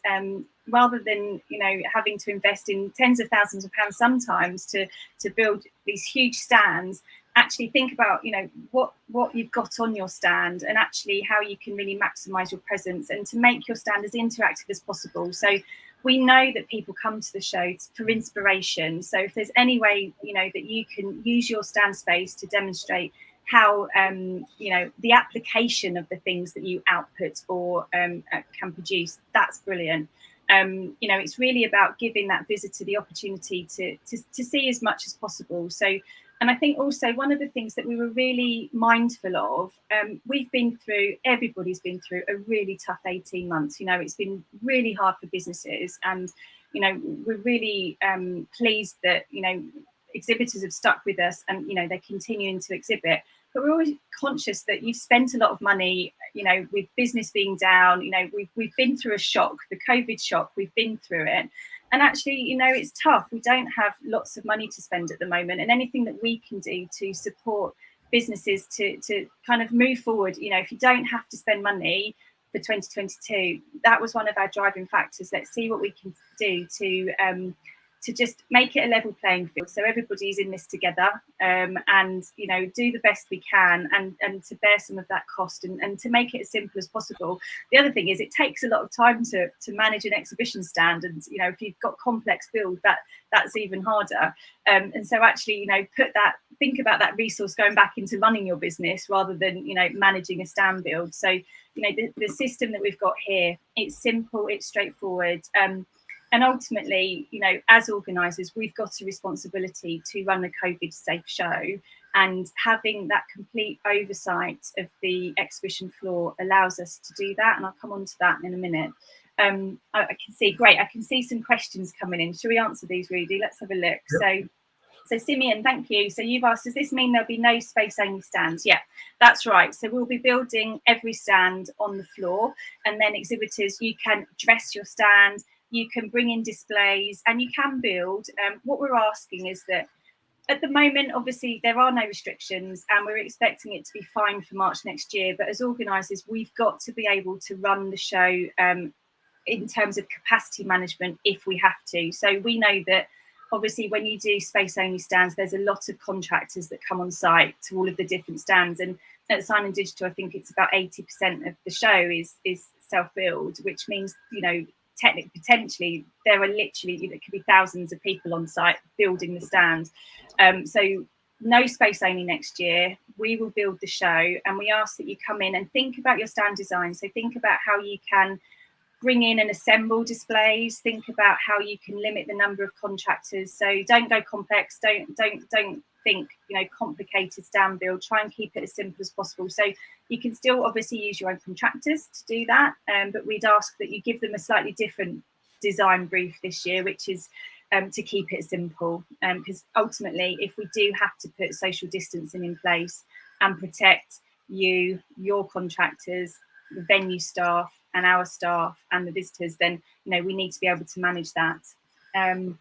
rather than, you know, having to invest in tens of thousands of pounds sometimes to build these huge stands, actually think about, you know, what you've got on your stand and actually how you can really maximise your presence and to make your stand as interactive as possible. So we know that people come to the show for inspiration. So if there's any way, you know, that you can use your stand space to demonstrate how, you know, the application of the things that you output or can produce, that's brilliant. You know, it's really about giving that visitor the opportunity to see as much as possible. So, and I think also one of the things that we were really mindful of, everybody's been through a really tough 18 months. You know, it's been really hard for businesses, and, you know, we're really pleased that, you know, exhibitors have stuck with us and, you know, they're continuing to exhibit. But we're always conscious that you've spent a lot of money, you know, with business being down. You know, we've been through a shock, the COVID shock, we've been through it. And actually, you know, it's tough. We don't have lots of money to spend at the moment, and anything that we can do to support businesses to kind of move forward, you know, if you don't have to spend money for 2022, that was one of our driving factors. Let's see what we can do to just make it a level playing field, so everybody's in this together, and, you know, do the best we can and to bear some of that cost and to make it as simple as possible. The other thing is it takes a lot of time to manage an exhibition stand, and, you know, if you've got complex build, that's even harder. And so actually, you know, think about that resource going back into running your business rather than, you know, managing a stand build. So, you know, the system that we've got here, it's simple, it's straightforward. And ultimately, you know, as organisers, we've got a responsibility to run a COVID safe show, and having that complete oversight of the exhibition floor allows us to do that. And I'll come on to that in a minute. I can see some questions coming in. Shall we answer these, Rudy? Let's have a look. Yep. So Simeon, thank you. So you've asked, does this mean there'll be no space only stands? Yeah, that's right. So we'll be building every stand on the floor, and then exhibitors, you can dress your stand, you can bring in displays, and you can build. What we're asking is that at the moment, obviously, there are no restrictions, and we're expecting it to be fine for March next year. But as organisers, we've got to be able to run the show in terms of capacity management if we have to. So we know that obviously when you do space only stands, there's a lot of contractors that come on site to all of the different stands. And at Sign & Digital, I think it's about 80% of the show is self-build, which means, you know, potentially there are literally, you know, it could be thousands of people on site building the stand. So no space only next year. We will build the show, and we ask that you come in and think about your stand design. So think about how you can bring in and assemble displays. Think about how you can limit the number of contractors. So don't go complex. Don't think, you know, complicated stand build. Try and keep it as simple as possible. So you can still obviously use your own contractors to do that, but we'd ask that you give them a slightly different design brief this year, which is to keep it simple. Because ultimately, if we do have to put social distancing in place and protect you, your contractors, the venue staff, and our staff and the visitors, then, you know, we need to be able to manage that. So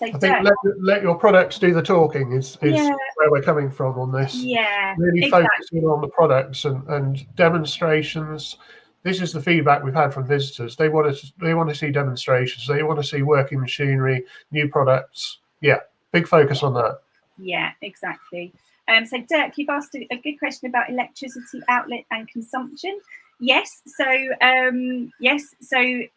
I think let your products do the talking is where we're coming from on this. Yeah, really exactly. Focusing on the products and demonstrations. This is the feedback we've had from visitors. They want to see demonstrations. They want to see working machinery, new products. Yeah, big focus on that. Yeah, exactly. So Dirk, you've asked a good question about electricity outlet and consumption. Yes, so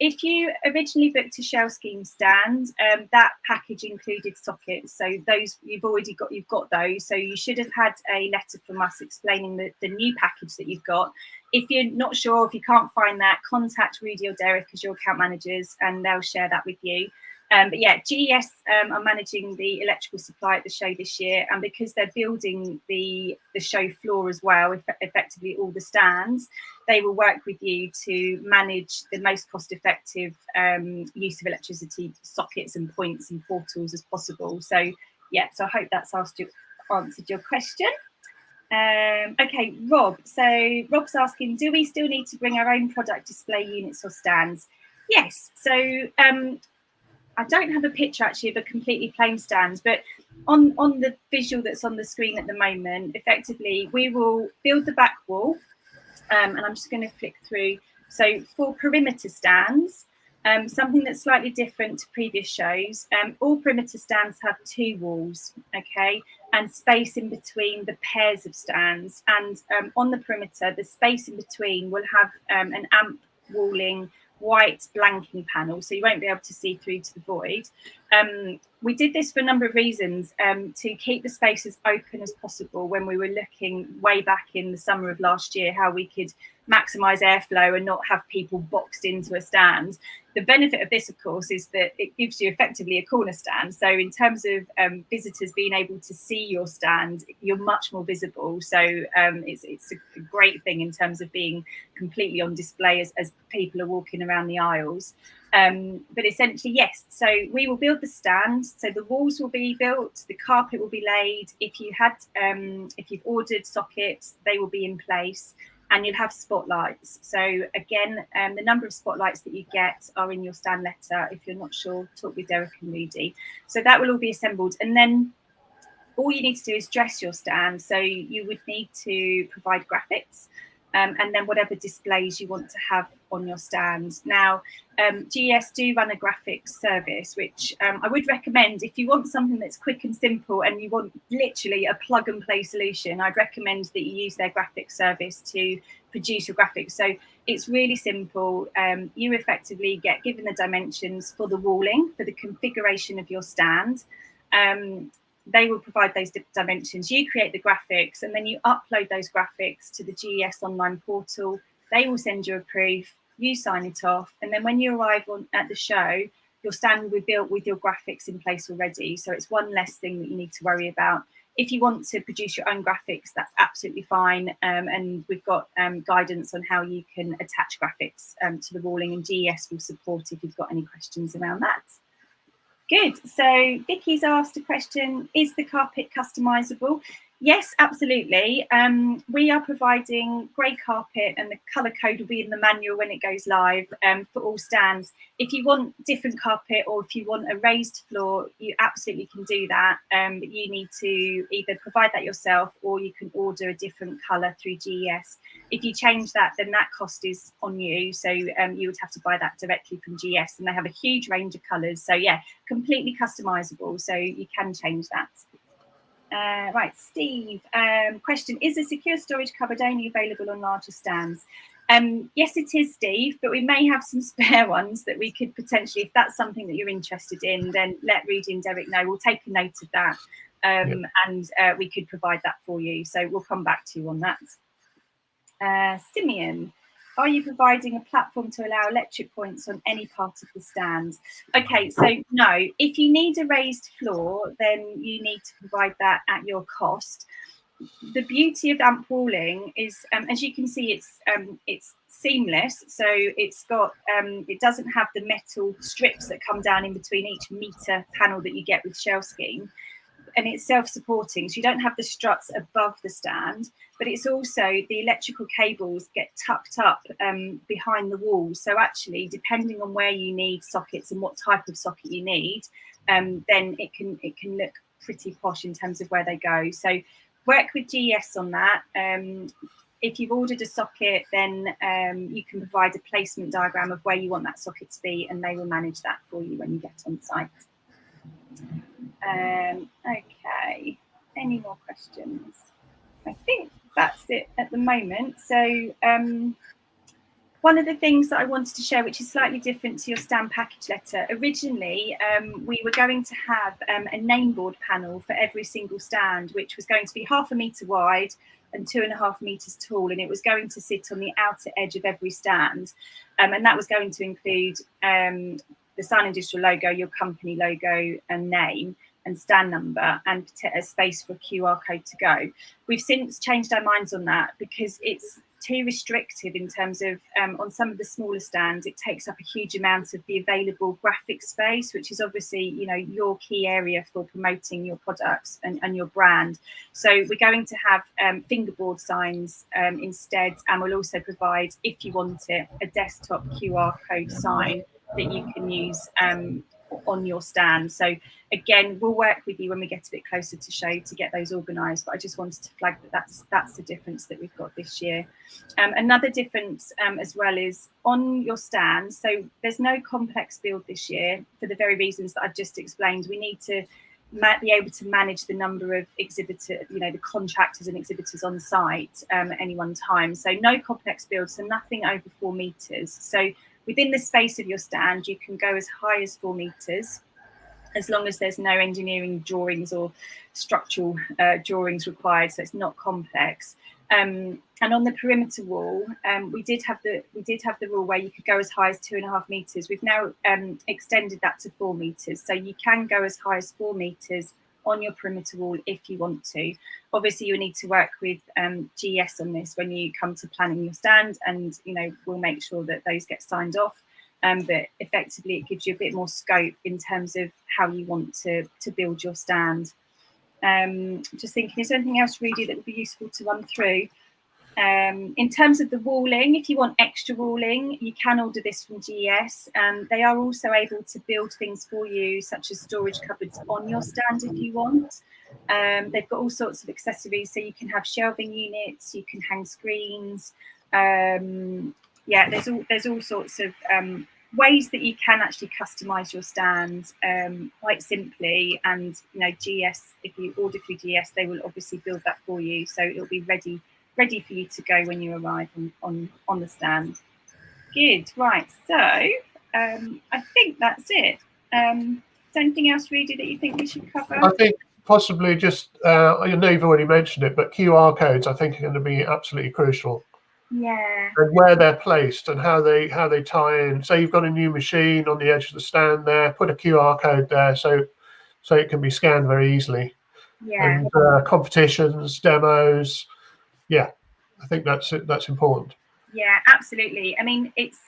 if you originally booked a Shell scheme stand, that package included sockets. So those you've got those. So you should have had a letter from us explaining the new package that you've got. If you're not sure, if you can't find that, contact Rudy or Derek as your account managers, and they'll share that with you. But yeah, GES are managing the electrical supply at the show this year, and because they're building the show floor as well, effectively all the stands, they will work with you to manage the most cost-effective use of electricity sockets and points and portals as possible. So yeah, so I hope that's answered your question. Okay, Rob. So Rob's asking, do we still need to bring our own product display units or stands? Yes. So I don't have a picture actually of a completely plain stand, but on the visual that's on the screen at the moment, effectively we will build the back wall, and I'm just going to flick through. So for perimeter stands, something that's slightly different to previous shows, all perimeter stands have 2 walls, okay, and space in between the pairs of stands. And on the perimeter, the space in between will have an amp walling white blanking panel, so you won't be able to see through to the void. We did this for a number of reasons, to keep the space as open as possible when we were looking way back in the summer of last year how we could maximize airflow and not have people boxed into a stand. The benefit of this, of course, is that it gives you effectively a corner stand. So in terms of visitors being able to see your stand, you're much more visible. So it's a great thing in terms of being completely on display as people are walking around the aisles. But essentially, yes, so we will build the stand. So the walls will be built, the carpet will be laid. If you've ordered sockets, they will be in place. And you'll have spotlights. So again, the number of spotlights that you get are in your stand letter. If you're not sure, talk with Derek and Rudy. So that will all be assembled. And then all you need to do is dress your stand. So you would need to provide graphics, and then whatever displays you want to have on your stand. Now, GES do run a graphics service, which I would recommend if you want something that's quick and simple and you want literally a plug and play solution. I'd recommend that you use their graphics service to produce your graphics. So it's really simple. You effectively get given the dimensions for the walling, for the configuration of your stand. They will provide those dimensions. You create the graphics, and then you upload those graphics to the GES online portal. They will send you a proof. You sign it off, and then when you arrive at the show, your stand will be built with your graphics in place already. So it's one less thing that you need to worry about. If you want to produce your own graphics, that's absolutely fine. And we've got guidance on how you can attach graphics to the walling, and GES will support if you've got any questions around that. Good. So Vicky's asked a question, is the carpet customizable? Yes, absolutely. We are providing grey carpet, and the colour code will be in the manual when it goes live, for all stands. If you want different carpet, or if you want a raised floor, you absolutely can do that. But you need to either provide that yourself, or you can order a different colour through GES. If you change that, then that cost is on you. So you would have to buy that directly from GES, and they have a huge range of colours. So yeah, completely customizable. So you can change that. Right, Steve, question, is a secure storage cupboard only available on larger stands? Yes, it is, Steve, but we may have some spare ones that we could potentially, if that's something that you're interested in, then let Rudy and Derek know. We'll take a note of that, and we could provide that for you. So we'll come back to you on that. Simeon, are you providing a platform to allow electric points on any part of the stand? Okay, so no. If you need a raised floor, then you need to provide that at your cost. The beauty of amp walling is, as you can see, it's seamless. So it's got, it doesn't have the metal strips that come down in between each meter panel that you get with Shell scheme. And it's self-supporting, so you don't have the struts above the stand, but it's also the electrical cables get tucked up behind the walls. So actually, depending on where you need sockets and what type of socket you need, then it can look pretty posh in terms of where they go. So work with GES on that. If you've ordered a socket, then you can provide a placement diagram of where you want that socket to be, and they will manage that for you when you get on site. Okay. Any more questions? I think that's it at the moment. So one of the things that I wanted to share, which is slightly different to your stand package letter, originally we were going to have a name board panel for every single stand, which was going to be 0.5 metre wide and 2.5 metres tall, and it was going to sit on the outer edge of every stand, and that was going to include the Sign and Digital logo, your company logo and name, and stand number, and a space for a QR code to go. We've since changed our minds on that because it's too restrictive in terms of on some of the smaller stands it takes up a huge amount of the available graphic space, which is obviously, you know, your key area for promoting your products and your brand. So we're going to have fingerboard signs instead, and we'll also provide, if you want it, a desktop QR code sign that you can use on your stand. So again, we'll work with you when we get a bit closer to show to get those organised, but I just wanted to flag that that's the difference that we've got this year. Another difference as well is on your stand, so there's no complex build this year for the very reasons that I've just explained. We need to be able to manage the number of exhibitor, you know, the contractors and exhibitors on site at any one time. So no complex build, so nothing over 4 metres. So within the space of your stand, you can go as high as 4 metres, as long as there's no engineering drawings or structural drawings required, so it's not complex. And on the perimeter wall, we did have the rule where you could go as high as 2.5 metres. We've now extended that to 4 metres, so you can go as high as 4 metres on your perimeter wall if you want to. Obviously, you need to work with GS on this when you come to planning your stand, and you know, we'll make sure that those get signed off. But effectively, it gives you a bit more scope in terms of how you want to build your stand. Just thinking, is there anything else, Rudy, that would be useful to run through? In terms of the walling, if you want extra walling, you can order this from GES. They are also able to build things for you, such as storage cupboards on your stand if you want. They've got all sorts of accessories, so you can have shelving units, you can hang screens. Yeah, there's all sorts of ways that you can actually customize your stand quite simply. And you know, GS, if you order through GS, they will obviously build that for you, so it'll be ready for you to go when you arrive on the stand. Good, right, so I think that's it. Is there anything else, Rudy, that you think we should cover? I think possibly just, I know you've already mentioned it, but QR codes I think are going to be absolutely crucial. Yeah. And where they're placed and how they tie in. So you've got a new machine on the edge of the stand there, put a QR code there so it can be scanned very easily. Yeah. And competitions, demos, yeah, I think that's important. Yeah, absolutely. I mean, it's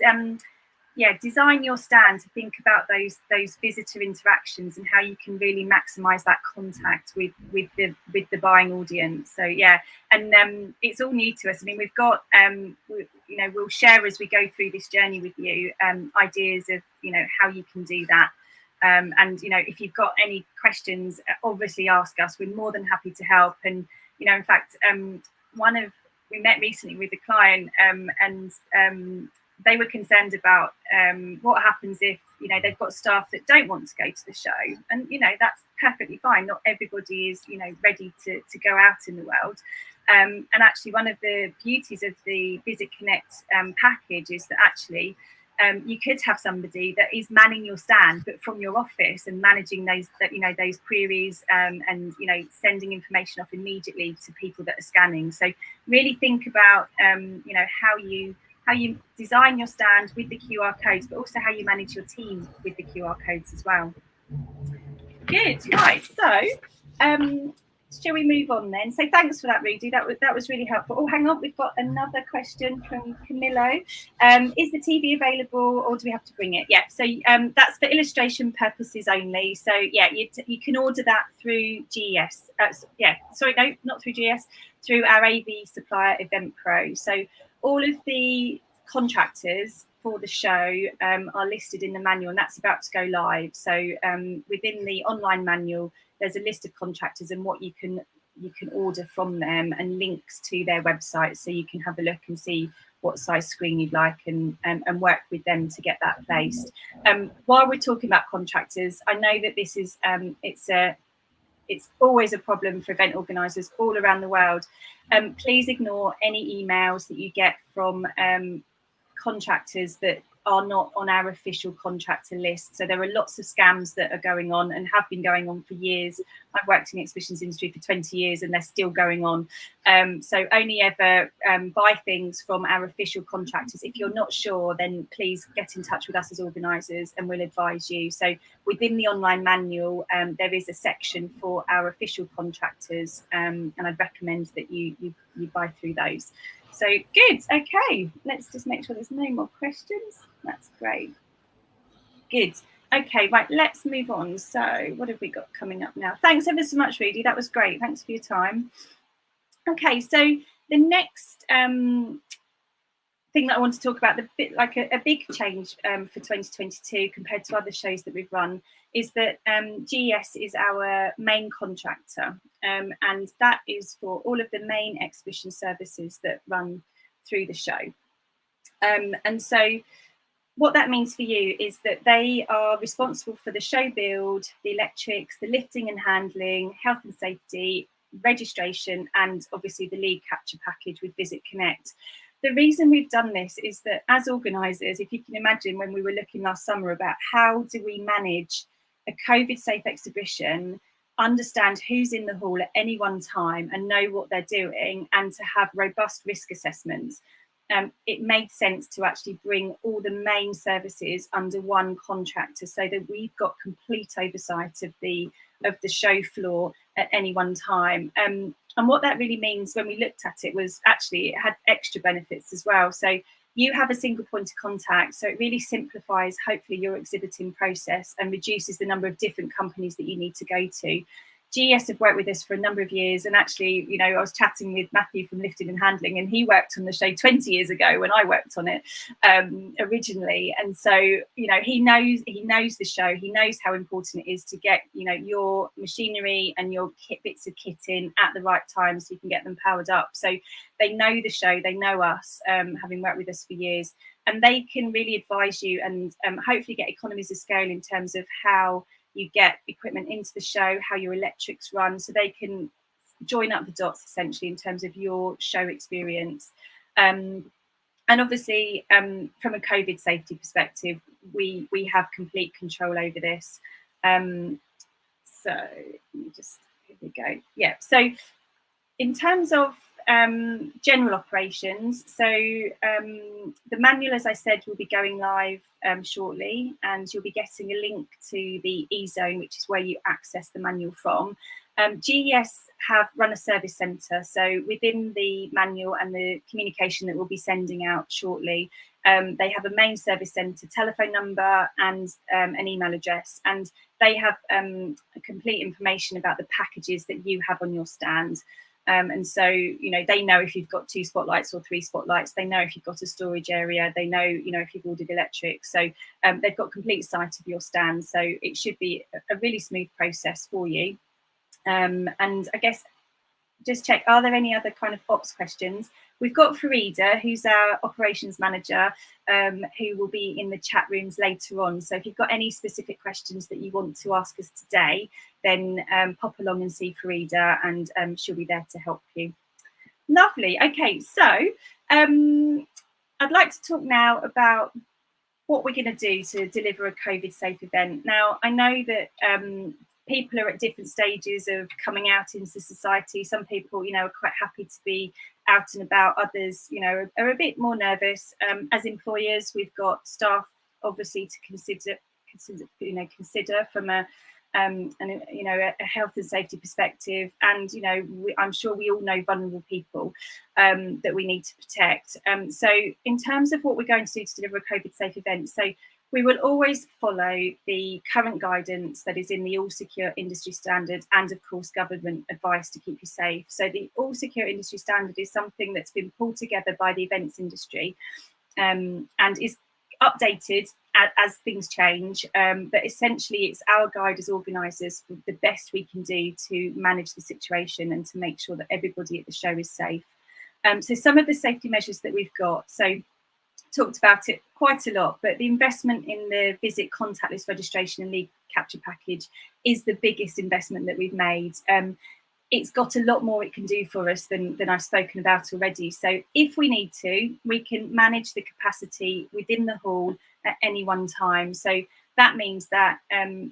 yeah, design your stand to think about those visitor interactions and how you can really maximize that contact with the buying audience. So yeah, and it's all new to us. I mean, we've got you know, we'll share as we go through this journey with you ideas of, you know, how you can do that. And you know, if you've got any questions, obviously ask us. We're more than happy to help. And you know, in fact, we met recently with a client, and they were concerned about what happens if, you know, they've got staff that don't want to go to the show, and you know, that's perfectly fine. Not everybody is, you know, ready to go out in the world. And actually, one of the beauties of the Visit Connect package is that actually you could have somebody that is manning your stand, but from your office, and managing those, you know, those queries, and you know, sending information off immediately to people that are scanning. So really think about you know, how you design your stand with the QR codes, but also how you manage your team with the QR codes as well. Good, right, so shall we move on then? So thanks for that, Rudy. That was really helpful. Oh, hang on, we've got another question from Camillo. Is the TV available, or do we have to bring it? Yeah, so that's for illustration purposes only. So yeah, you can order that through GES. Yeah, sorry, no, not through GES, through our AV supplier Event Pro. So all of the contractors for the show are listed in the manual, and that's about to go live. So within the online manual, there's a list of contractors and what you can order from them, and links to their website, so you can have a look and see what size screen you'd like, and work with them to get that placed. While we're talking about contractors, I know that this is it's always a problem for event organisers all around the world. Please ignore any emails that you get from contractors that are not on our official contractor list. So there are lots of scams that are going on and have been going on for years. I've worked in the exhibitions industry for 20 years and they're still going on. So only ever buy things from our official contractors. If you're not sure, then please get in touch with us as organisers and we'll advise you. So within the online manual, there is a section for our official contractors, and I'd recommend that you buy through those. So good. Okay, let's just make sure there's no more questions. That's great. Good. Okay, right, let's move on. So what have we got coming up now? Thanks ever so much, Rudy. That was great. Thanks for your time. Okay, so the next thing that I want to talk about, a big change for 2022 compared to other shows that we've run, is that GES is our main contractor, and that is for all of the main exhibition services that run through the show. And so what that means for you is that they are responsible for the show build, the electrics, the lifting and handling, health and safety, registration, and obviously the lead capture package with Visit Connect. The reason we've done this is that as organisers, if you can imagine when we were looking last summer about how do we manage a COVID-safe exhibition, understand who's in the hall at any one time and know what they're doing, and to have robust risk assessments, it made sense to actually bring all the main services under one contractor so that we've got complete oversight of the show floor at any one time. And what that really means when we looked at it was actually it had extra benefits as well. So you have a single point of contact, so it really simplifies hopefully your exhibiting process and reduces the number of different companies that you need to go to. GES have worked with us for a number of years, and actually, you know, I was chatting with Matthew from Lifting and Handling, and he worked on the show 20 years ago when I worked on it originally. And so, you know, he knows the show. He knows how important it is to get, you know, your machinery and your bits of kit in at the right time so you can get them powered up. So they know the show, they know us, having worked with us for years, and they can really advise you and hopefully get economies of scale in terms of how you get equipment into the show, how your electrics run, so they can join up the dots essentially in terms of your show experience. And obviously, from a COVID safety perspective, we have complete control over this. So let me just, here we go. Yeah, so in terms of general operations, so the manual, as I said, will be going live shortly, and you'll be getting a link to the e-zone, which is where you access the manual from. GES have run a service centre, so within the manual and the communication that we'll be sending out shortly, they have a main service centre telephone number and an email address, and they have complete information about the packages that you have on your stand. And so, you know, they know if you've got 2 spotlights or 3 spotlights, they know if you've got a storage area, they know, you know, if you've ordered electric. So they've got complete sight of your stand. So it should be a really smooth process for you. And I guess just check, are there any other kind of ops questions? We've got Farida, who's our operations manager, who will be in the chat rooms later on. So if you've got any specific questions that you want to ask us today, then pop along and see Farida, and she'll be there to help you. Lovely. Okay, so I'd like to talk now about what we're going to do to deliver a COVID-safe event. Now, I know that people are at different stages of coming out into society. Some people, you know, are quite happy to be out and about. Others, you know, are a bit more nervous. As employers, we've got staff obviously to consider from a health and safety perspective, and you know, I'm sure we all know vulnerable people that we need to protect. So in terms of what we're going to do to deliver a COVID safe event, so we will always follow the current guidance that is in the All Secure Industry Standard and, of course, government advice to keep you safe. So the All Secure Industry Standard is something that's been pulled together by the events industry and is updated as things change. But essentially, it's our guide as organisers for the best we can do to manage the situation and to make sure that everybody at the show is safe. So some of the safety measures that we've got, so talked about it quite a lot, but the investment in the visit contactless registration and lead Capture package is the biggest investment that we've made. It's got a lot more it can do for us than I've spoken about already. So if we need to, we can manage the capacity within the hall at any one time. So that means that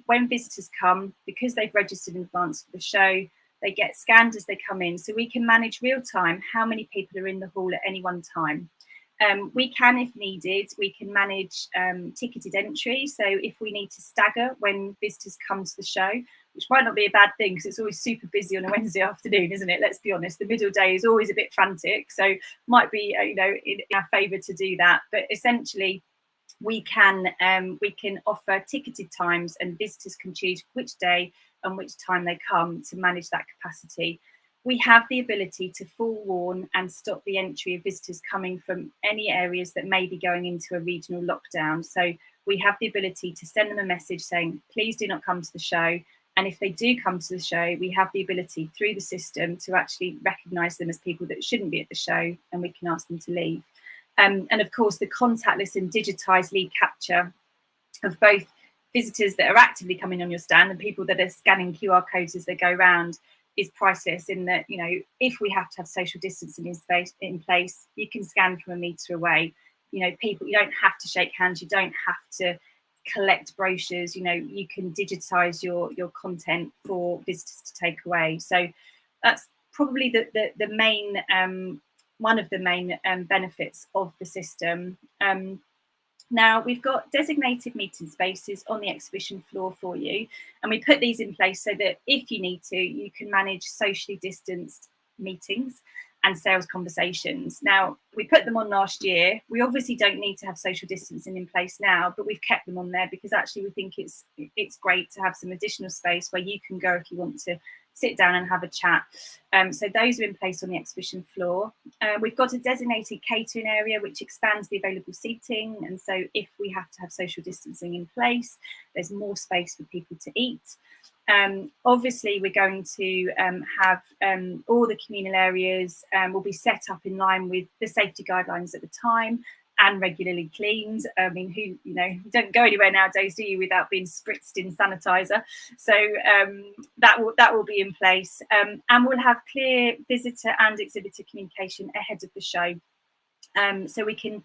when visitors come, because they've registered in advance for the show, they get scanned as they come in. So we can manage real time how many people are in the hall at any one time. We can, if needed, we can manage ticketed entry. So if we need to stagger when visitors come to the show, which might not be a bad thing because it's always super busy on a Wednesday afternoon, isn't it? Let's be honest, the middle day is always a bit frantic. So might be, in our favour to do that. But essentially, we can offer ticketed times, and visitors can choose which day and which time they come to manage that capacity. We have the ability to forewarn and stop the entry of visitors coming from any areas that may be going into a regional lockdown. So we have the ability to send them a message saying, please do not come to the show. And if they do come to the show, we have the ability through the system to actually recognise them as people that shouldn't be at the show, and we can ask them to leave. And of course, the contactless and digitised lead capture of both visitors that are actively coming on your stand and people that are scanning QR codes as they go around is priceless, in that, if we have to have social distancing in place, you can scan from a metre away. People, you don't have to shake hands, you don't have to collect brochures, you can digitize your content for visitors to take away. So that's probably the main one of the main benefits of the system. Now, we've got designated meeting spaces on the exhibition floor for you, and we put these in place so that if you need to, you can manage socially distanced meetings and sales conversations. Now, we put them on last year. We obviously don't need to have social distancing in place now, but we've kept them on there because actually we think it's great to have some additional space where you can go if you want to sit down and have a chat. So those are in place on the exhibition floor. We've got a designated catering area which expands the available seating, and so if we have to have social distancing in place, there's more space for people to eat. Obviously, we're going to have all the communal areas will be set up in line with the safety guidelines at the time and regularly cleaned. I mean, you don't go anywhere nowadays, do you, without being spritzed in sanitizer? So that will be in place, and we'll have clear visitor and exhibitor communication ahead of the show, so we can,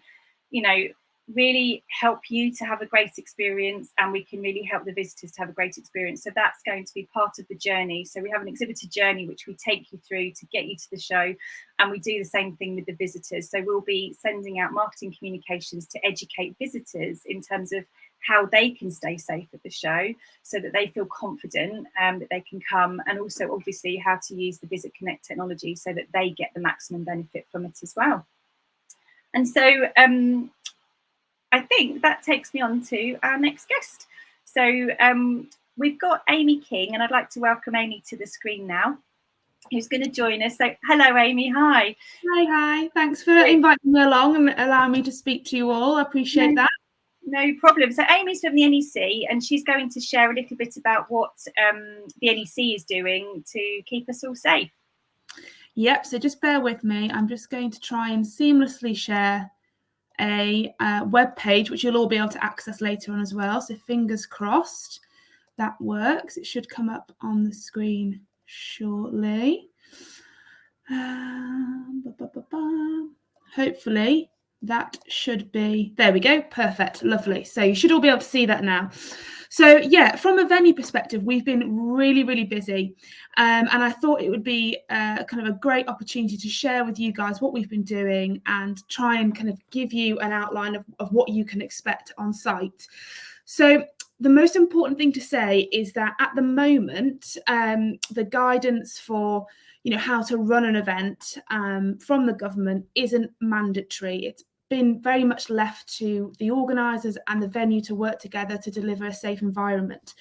really help you to have a great experience, and we can really help the visitors to have a great experience. So that's going to be part of the journey. So we have an exhibitor journey which we take you through to get you to the show, and we do the same thing with the visitors. So we'll be sending out marketing communications to educate visitors in terms of how they can stay safe at the show so that they feel confident that they can come, and also obviously how to use the Visit Connect technology so that they get the maximum benefit from it as well. And so I think that takes me on to our next guest. So we've got Amy King, and I'd like to welcome Amy to the screen now, who's going to join us. So hello, Amy. Hi. Hi. Thanks for inviting me along and allowing me to speak to you all. I appreciate that. No problem. So Amy's from the NEC, and she's going to share a little bit about what the NEC is doing to keep us all safe. Yep. So just bear with me. I'm just going to try and seamlessly share a web page, which you'll all be able to access later on as well. So fingers crossed that works. It should come up on the screen shortly. Hopefully that should be, there we go, perfect, lovely. So you should all be able to see that now. So yeah, from a venue perspective, we've been really busy, and I thought it would be kind of a great opportunity to share with you guys what we've been doing and try and kind of give you an outline of what you can expect on site. So the most important thing to say is that at the moment, the guidance for how to run an event from the government isn't mandatory. It's been very much left to the organisers and the venue to work together to deliver a safe environment.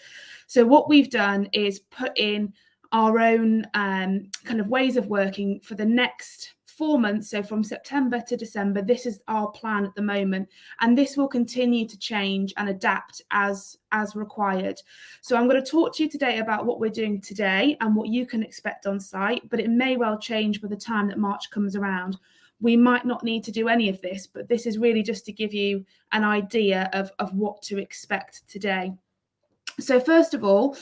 So what we've done is put in our own kind of ways of working for the next 4 months. So from September to December, this is our plan at the moment, and this will continue to change and adapt as required. So I'm going to talk to you today about what we're doing today and what you can expect on site, but it may well change by the time that March comes around. We might not need to do any of this, but this is really just to give you an idea of what to expect today. So first of all,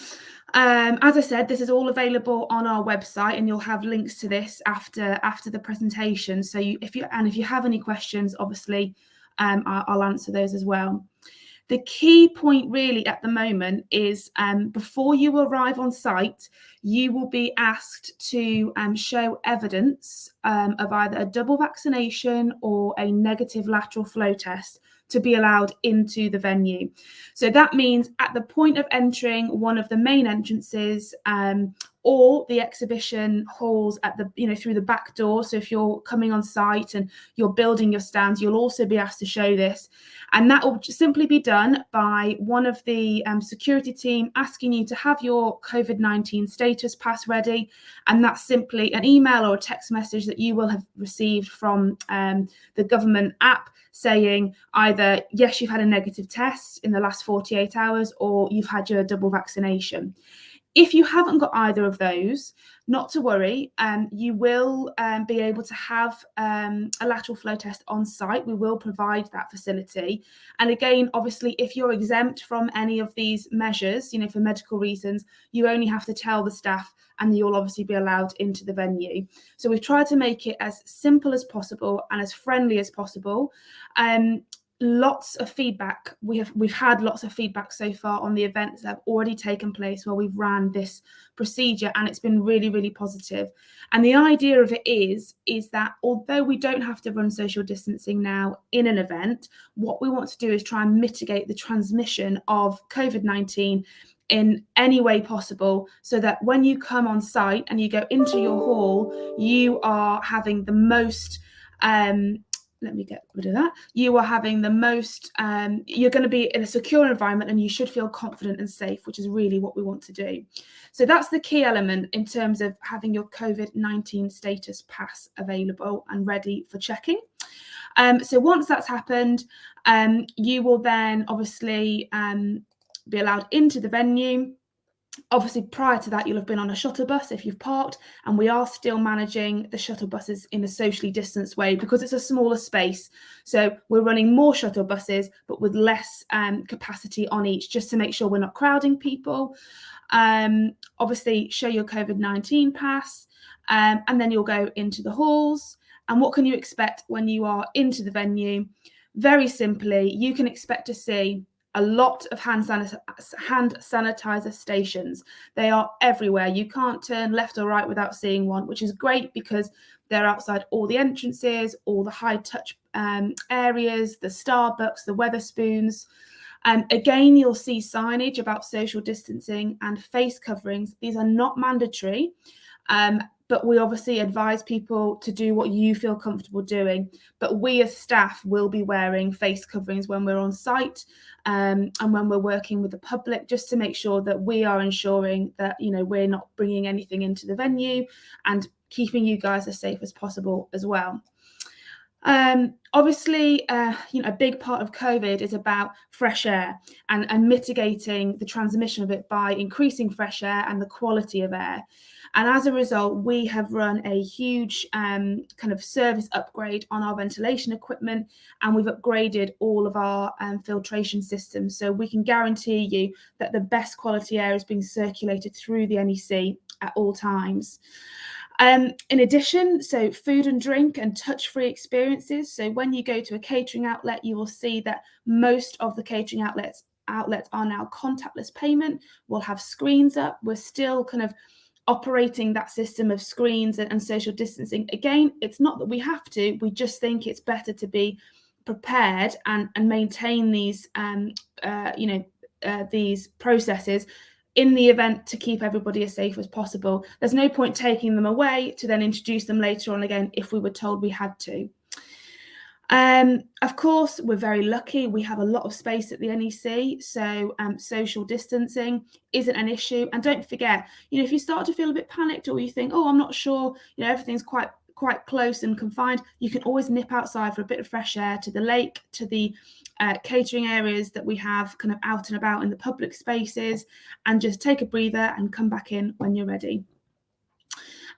as I said, this is all available on our website, and you'll have links to this after the presentation. So if you have any questions, obviously, I'll answer those as well. The key point really at the moment is before you arrive on site, you will be asked to show evidence of either a double vaccination or a negative lateral flow test to be allowed into the venue. So that means at the point of entering one of the main entrances or the exhibition halls at the, through the back door. So if you're coming on site and you're building your stands, you'll also be asked to show this. And that will simply be done by one of the security team asking you to have your COVID-19 status pass ready. And that's simply an email or a text message that you will have received from the government app saying either, yes, you've had a negative test in the last 48 hours, or you've had your double vaccination. If you haven't got either of those, not to worry, you will be able to have a lateral flow test on site. We will provide that facility. And again, obviously, if you're exempt from any of these measures, for medical reasons, you only have to tell the staff and you'll obviously be allowed into the venue. So we've tried to make it as simple as possible and as friendly as possible. Lots of feedback. We've had lots of feedback so far on the events that have already taken place where we've ran this procedure, and it's been really, really positive. And the idea of it is that although we don't have to run social distancing now in an event, what we want to do is try and mitigate the transmission of COVID-19 in any way possible, so that when you come on site and you go into your hall, you are having the most let me get rid of that. You are having the most, you're going to be in a secure environment, and you should feel confident and safe, which is really what we want to do. So that's the key element in terms of having your COVID-19 status pass available and ready for checking. So once that's happened, you will then obviously be allowed into the venue. Obviously, prior to that, you'll have been on a shuttle bus if you've parked, and we are still managing the shuttle buses in a socially distanced way because it's a smaller space. So we're running more shuttle buses, but with less capacity on each, just to make sure we're not crowding people. Obviously, show your COVID-19 pass, and then you'll go into the halls. And what can you expect when you are into the venue? Very simply, you can expect to see a lot of hand sanitizer stations. They are everywhere. You can't turn left or right without seeing one, which is great because they're outside all the entrances, all the high touch areas, the Starbucks, the Wetherspoons. Again, you'll see signage about social distancing and face coverings. These are not mandatory, but we obviously advise people to do what you feel comfortable doing. But we as staff will be wearing face coverings when we're on site and when we're working with the public, just to make sure that we are ensuring that, we're not bringing anything into the venue and keeping you guys as safe as possible as well. Obviously, a big part of COVID is about fresh air and mitigating the transmission of it by increasing fresh air and the quality of air. And as a result, we have run a huge kind of service upgrade on our ventilation equipment, and we've upgraded all of our filtration systems. So we can guarantee you that the best quality air is being circulated through the NEC at all times. In addition, so food and drink and touch-free experiences. So when you go to a catering outlet, you will see that most of the catering outlets are now contactless payment. We'll have screens up. We're still kind of operating that system of screens and social distancing. Again, it's not that we have to, we just think it's better to be prepared and maintain these, these processes in the event to keep everybody as safe as possible. There's no point taking them away to then introduce them later on again if we were told we had to. Of course, we're very lucky. We have a lot of space at the NEC, so social distancing isn't an issue. And don't forget, if you start to feel a bit panicked or you think, oh, I'm not sure, everything's quite close and confined, you can always nip outside for a bit of fresh air to the lake, to the catering areas that we have kind of out and about in the public spaces, and just take a breather and come back in when you're ready.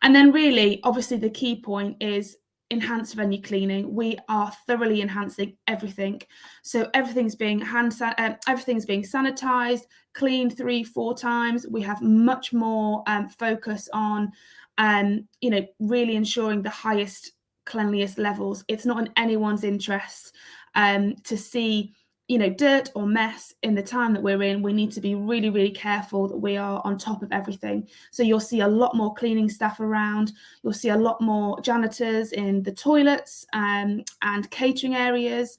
And then really, obviously, the key point is enhanced venue cleaning. We are thoroughly enhancing everything. So everything's being sanitized, cleaned 3-4 times. We have much more focus on, really ensuring the highest cleanliest levels. It's not in anyone's interest to see dirt or mess in the time that we're in. We need to be really, really careful that we are on top of everything. So you'll see a lot more cleaning staff around. You'll see a lot more janitors in the toilets and catering areas.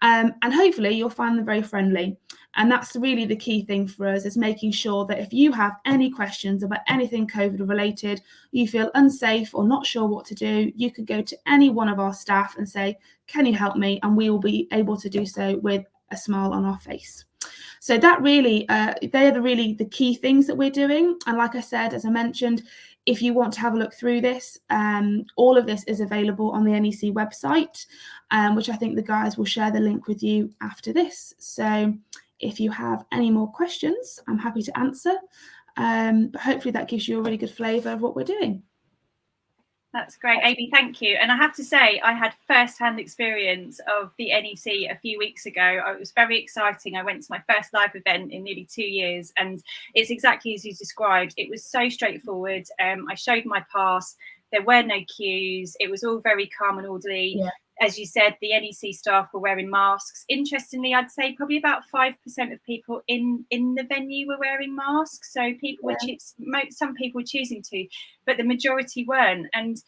And hopefully you'll find them very friendly. And that's really the key thing for us, is making sure that if you have any questions about anything COVID related, you feel unsafe or not sure what to do, you can go to any one of our staff and say, can you help me? And we will be able to do so with a smile on our face. So that really, they are really the key things that we're doing. And like I said, as I mentioned, if you want to have a look through this, all of this is available on the NEC website, which I think the guys will share the link with you after this. So if you have any more questions, I'm happy to answer. But hopefully that gives you a really good flavour of what we're doing. That's great, Amy, thank you. And I have to say, I had first-hand experience of the NEC a few weeks ago. It was very exciting. I went to my first live event in nearly 2 years, and it's exactly as you described. It was so straightforward. I showed my pass. There were no queues. It was all very calm and orderly. Yeah. As you said, the NEC staff were wearing masks. Interestingly, I'd say probably about 5% of people in the venue were wearing masks. So people were some people were choosing to, but the majority weren't. And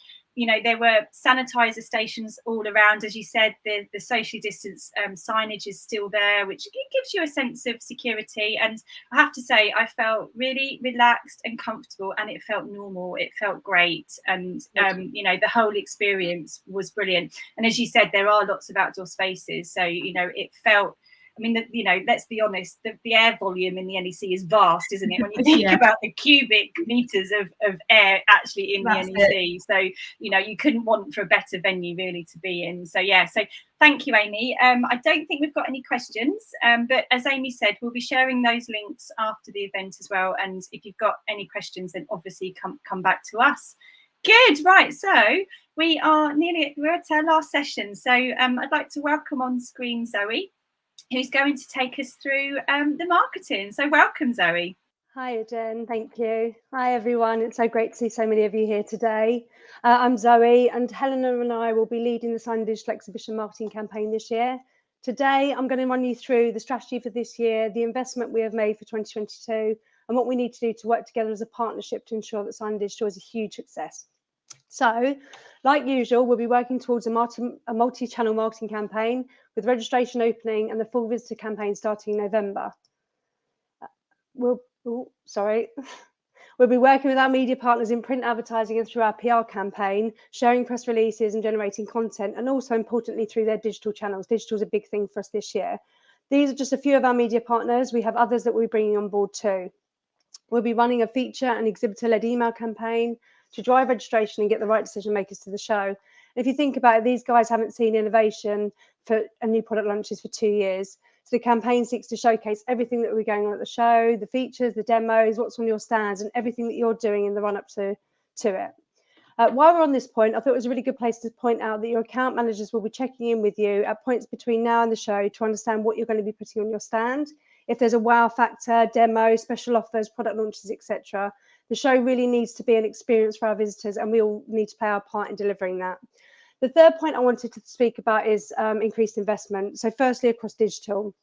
there were sanitizer stations all around. As you said, the socially distanced signage is still there, which gives you a sense of security. And I have to say, I felt really relaxed and comfortable, and it felt normal. It felt great. And, the whole experience was brilliant. And as you said, there are lots of outdoor spaces. So, it felt, let's be honest, the air volume in the NEC is vast, isn't it? When you think about the cubic meters of air actually in the NEC. So, you couldn't want for a better venue really to be in. So, so thank you, Amy. I don't think we've got any questions, but as Amy said, we'll be sharing those links after the event as well. And if you've got any questions, then obviously come back to us. Good, right. So we're at our last session. So I'd like to welcome on screen Zoe, who's going to take us through the marketing. So welcome, Zoe. Hi, Jen. Thank you. Hi, everyone. It's so great to see so many of you here today. I'm Zoe, and Helena and I will be leading the Sign Digital Exhibition marketing campaign this year. Today, I'm going to run you through the strategy for this year, the investment we have made for 2022, and what we need to do to work together as a partnership to ensure that Sign Digital is a huge success. So, like usual, we'll be working towards a multi-channel marketing campaign with registration opening and the full visitor campaign starting in November. We'll be working with our media partners in print advertising and through our PR campaign, sharing press releases and generating content, and also importantly through their digital channels. Digital is a big thing for us this year. These are just a few of our media partners. We have others that we're bringing on board too. We'll be running a feature and exhibitor-led email campaign to drive registration and get the right decision makers to the show. And if you think about it, these guys haven't seen innovation for a new product launches for 2 years. So the campaign seeks to showcase everything that we're going on at the show, the features, the demos, what's on your stands, and everything that you're doing in the run-up to it. While we're on this point, I thought it was a really good place to point out that your account managers will be checking in with you at points between now and the show to understand what you're going to be putting on your stand. If there's a wow factor, demo, special offers, product launches, etc. The show really needs to be an experience for our visitors, and we all need to play our part in delivering that. The third point I wanted to speak about is increased investment. So firstly, across digital.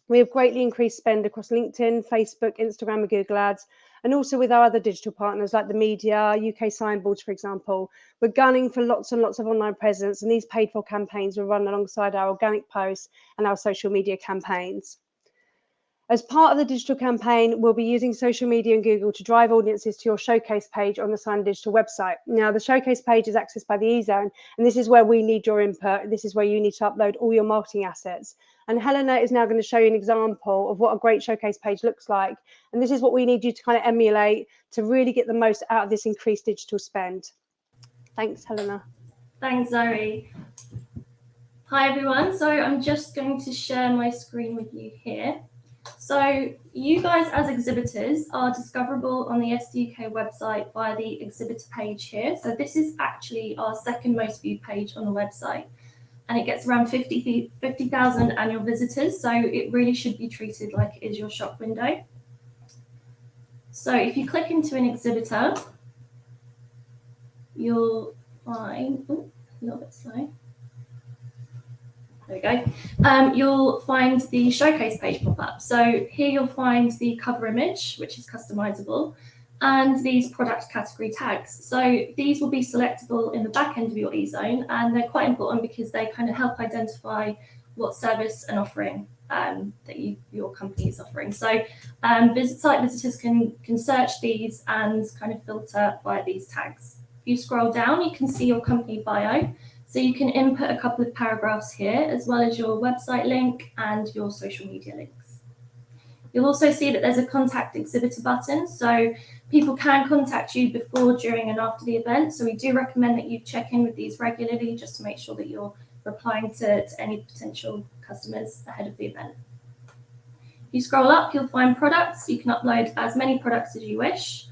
We have greatly increased spend across LinkedIn, Facebook, Instagram and Google Ads, and also with our other digital partners like the media, UK signboards, for example. We're gunning for lots and lots of online presence, and these paid for campaigns will run alongside our organic posts and our social media campaigns. As part of the digital campaign, we'll be using social media and Google to drive audiences to your showcase page on the Sign Digital website. Now, the showcase page is accessed by the eZone, and this is where we need your input. This is where you need to upload all your marketing assets. And Helena is now going to show you an example of what a great showcase page looks like. And this is what we need you to kind of emulate to really get the most out of this increased digital spend. Thanks, Helena. Thanks, Zoe. Hi, everyone. So I'm just going to share my screen with you here. So you guys as exhibitors are discoverable on the SDUK website via the exhibitor page here. So this is actually our second most viewed page on the website, and it gets around 50,000 annual visitors. So it really should be treated like it is your shop window. So if you click into an exhibitor, you'll find, oh, a little bit slow. There we go. You'll find the showcase page pop up. So here you'll find the cover image, which is customizable, and these product category tags. So these will be selectable in the back end of your e-zone, and they're quite important because they kind of help identify what service and offering that your company is offering. So site visitors can search these and kind of filter via these tags. If you scroll down, you can see your company bio. So you can input a couple of paragraphs here, as well as your website link and your social media links. You'll also see that there's a contact exhibitor button. So people can contact you before, during, and after the event. So we do recommend that you check in with these regularly just to make sure that you're replying to any potential customers ahead of the event. If you scroll up, you'll find products. You can upload as many products as you wish.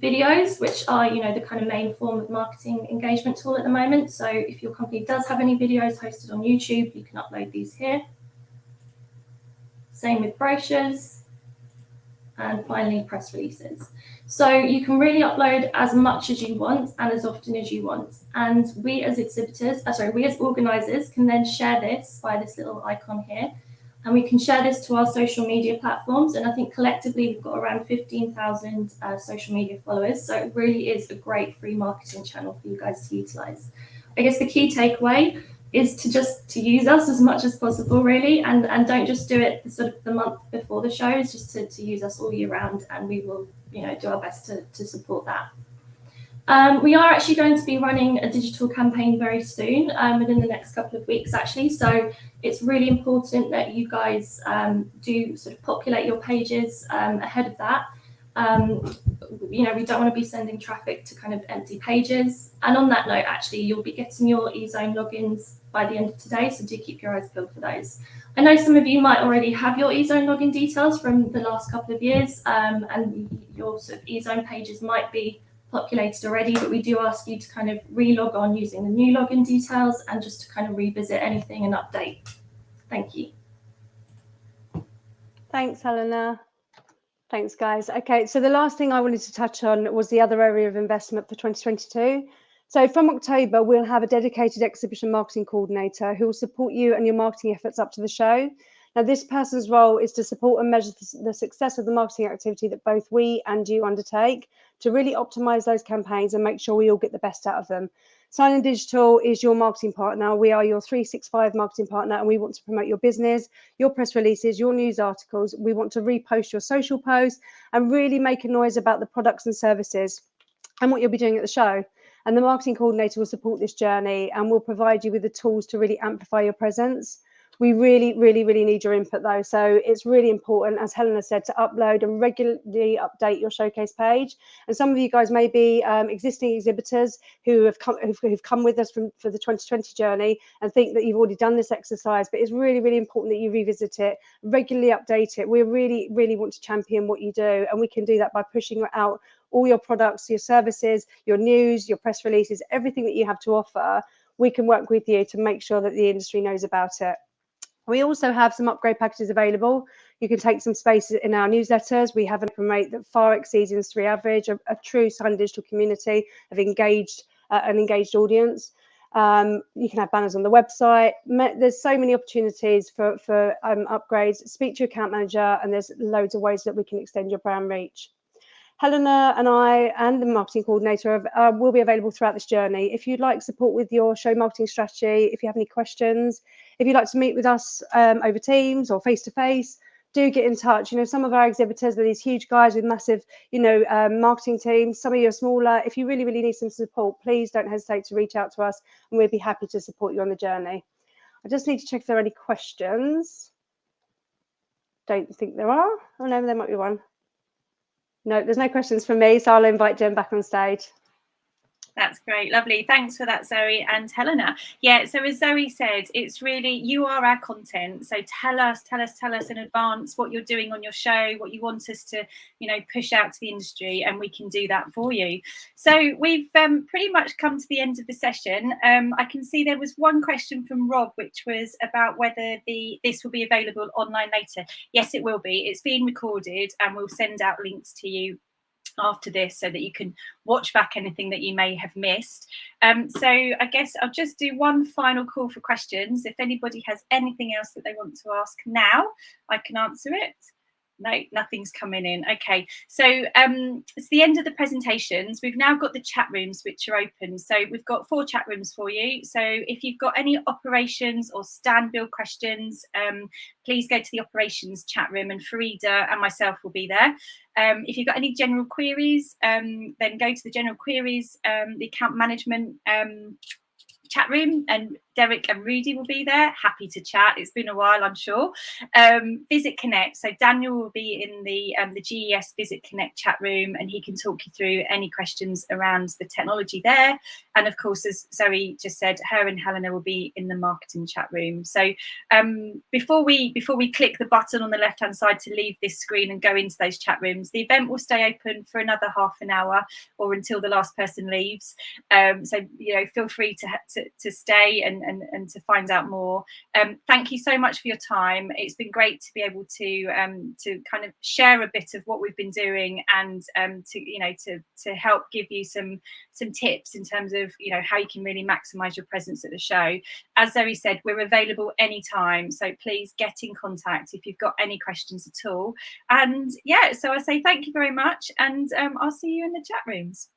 Videos, which are, the kind of main form of marketing engagement tool at the moment. So if your company does have any videos hosted on YouTube, you can upload these here. Same with brochures. And finally, press releases. So you can really upload as much as you want and as often as you want. And we as organisers can then share this by this little icon here. And we can share this to our social media platforms. And I think collectively we've got around 15,000 social media followers. So it really is a great free marketing channel for you guys to utilize. I guess the key takeaway is to use us as much as possible, really, and don't just do it the month before the show. It's just to use us all year round, and we will do our best to support that. We are actually going to be running a digital campaign very soon, within the next couple of weeks, actually. So it's really important that you guys do populate your pages ahead of that. We don't want to be sending traffic to kind of empty pages. And on that note, actually, you'll be getting your e-zone logins by the end of today, so do keep your eyes peeled for those. I know some of you might already have your e-zone login details from the last couple of years, and your e-zone pages might be populated already, but we do ask you to kind of re-log on using the new login details and just to kind of revisit anything and update. Thank you. Thanks, Helena. Thanks, guys. Okay, so the last thing I wanted to touch on was the other area of investment for 2022. So from October, we'll have a dedicated exhibition marketing coordinator who will support you and your marketing efforts up to the show. Now, this person's role is to support and measure the success of the marketing activity that both we and you undertake to really optimize those campaigns and make sure we all get the best out of them. Sign & Digital is your marketing partner. We are your 365 marketing partner, and we want to promote your business, your press releases, your news articles. We want to repost your social posts and really make a noise about the products and services and what you'll be doing at the show. And the marketing coordinator will support this journey and will provide you with the tools to really amplify your presence. We really, really, really need your input, though. So it's really important, as Helena said, to upload and regularly update your showcase page. And some of you guys may be existing exhibitors who have come with us for the 2020 journey and think that you've already done this exercise. But it's really, really important that you revisit it, regularly update it. We really, really want to champion what you do, and we can do that by pushing out all your products, your services, your news, your press releases, everything that you have to offer. We can work with you to make sure that the industry knows about it. We also have some upgrade packages available. You can take some space in our newsletters. We have an open rate that far exceeds industry average, a true Sign & Digital community of an engaged audience. You can have banners on the website. There's so many opportunities for upgrades. Speak to your account manager, and there's loads of ways that we can extend your brand reach. Helena and I and the marketing coordinator will be available throughout this journey. If you'd like support with your show marketing strategy, if you have any questions, if you'd like to meet with us over Teams or face-to-face, do get in touch. Some of our exhibitors are these huge guys with massive, marketing teams. Some of you are smaller. If you really, really need some support, please don't hesitate to reach out to us, and we'll be happy to support you on the journey. I just need to check if there are any questions. Don't think there are. Oh, no, there might be one. No, there's no questions from me, so I'll invite Jen back on stage. That's great, lovely. Thanks for that, Zoe and Helena. Yeah, so as Zoe said, it's really, you are our content. So tell us in advance what you're doing on your show, what you want us to, push out to the industry, and we can do that for you. So we've pretty much come to the end of the session. I can see there was one question from Rob, which was about whether this will be available online later. Yes, it will be. It's being recorded, and we'll send out links to you after this so that you can watch back anything that you may have missed. So I guess I'll just do one final call for questions. If anybody has anything else that they want to ask now, I can answer it. No, nothing's coming in. Okay, so it's the end of the presentations. We've now got the chat rooms which are open. So we've got 4 chat rooms for you. So if you've got any operations or stand build questions, please go to the operations chat room, and Farida and myself will be there. If you've got any general queries, then go to the general queries, the account management chat room, and Derek and Rudy will be there, happy to chat. It's been a while, I'm sure. Visit Connect. So Daniel will be in the GES Visit Connect chat room, and he can talk you through any questions around the technology there. And of course, as Zoe just said, her and Helena will be in the marketing chat room. So before we click the button on the left hand side to leave this screen and go into those chat rooms, the event will stay open for another half an hour or until the last person leaves. So feel free to stay and to find out more. Thank you so much for your time. It's been great to be able to kind of share a bit of what we've been doing, and to help give you some tips in terms of how you can really maximize your presence at the show. As Zoe said, we're available anytime, so please get in contact if you've got any questions at all. And yeah, so I say thank you very much, and I'll see you in the chat rooms.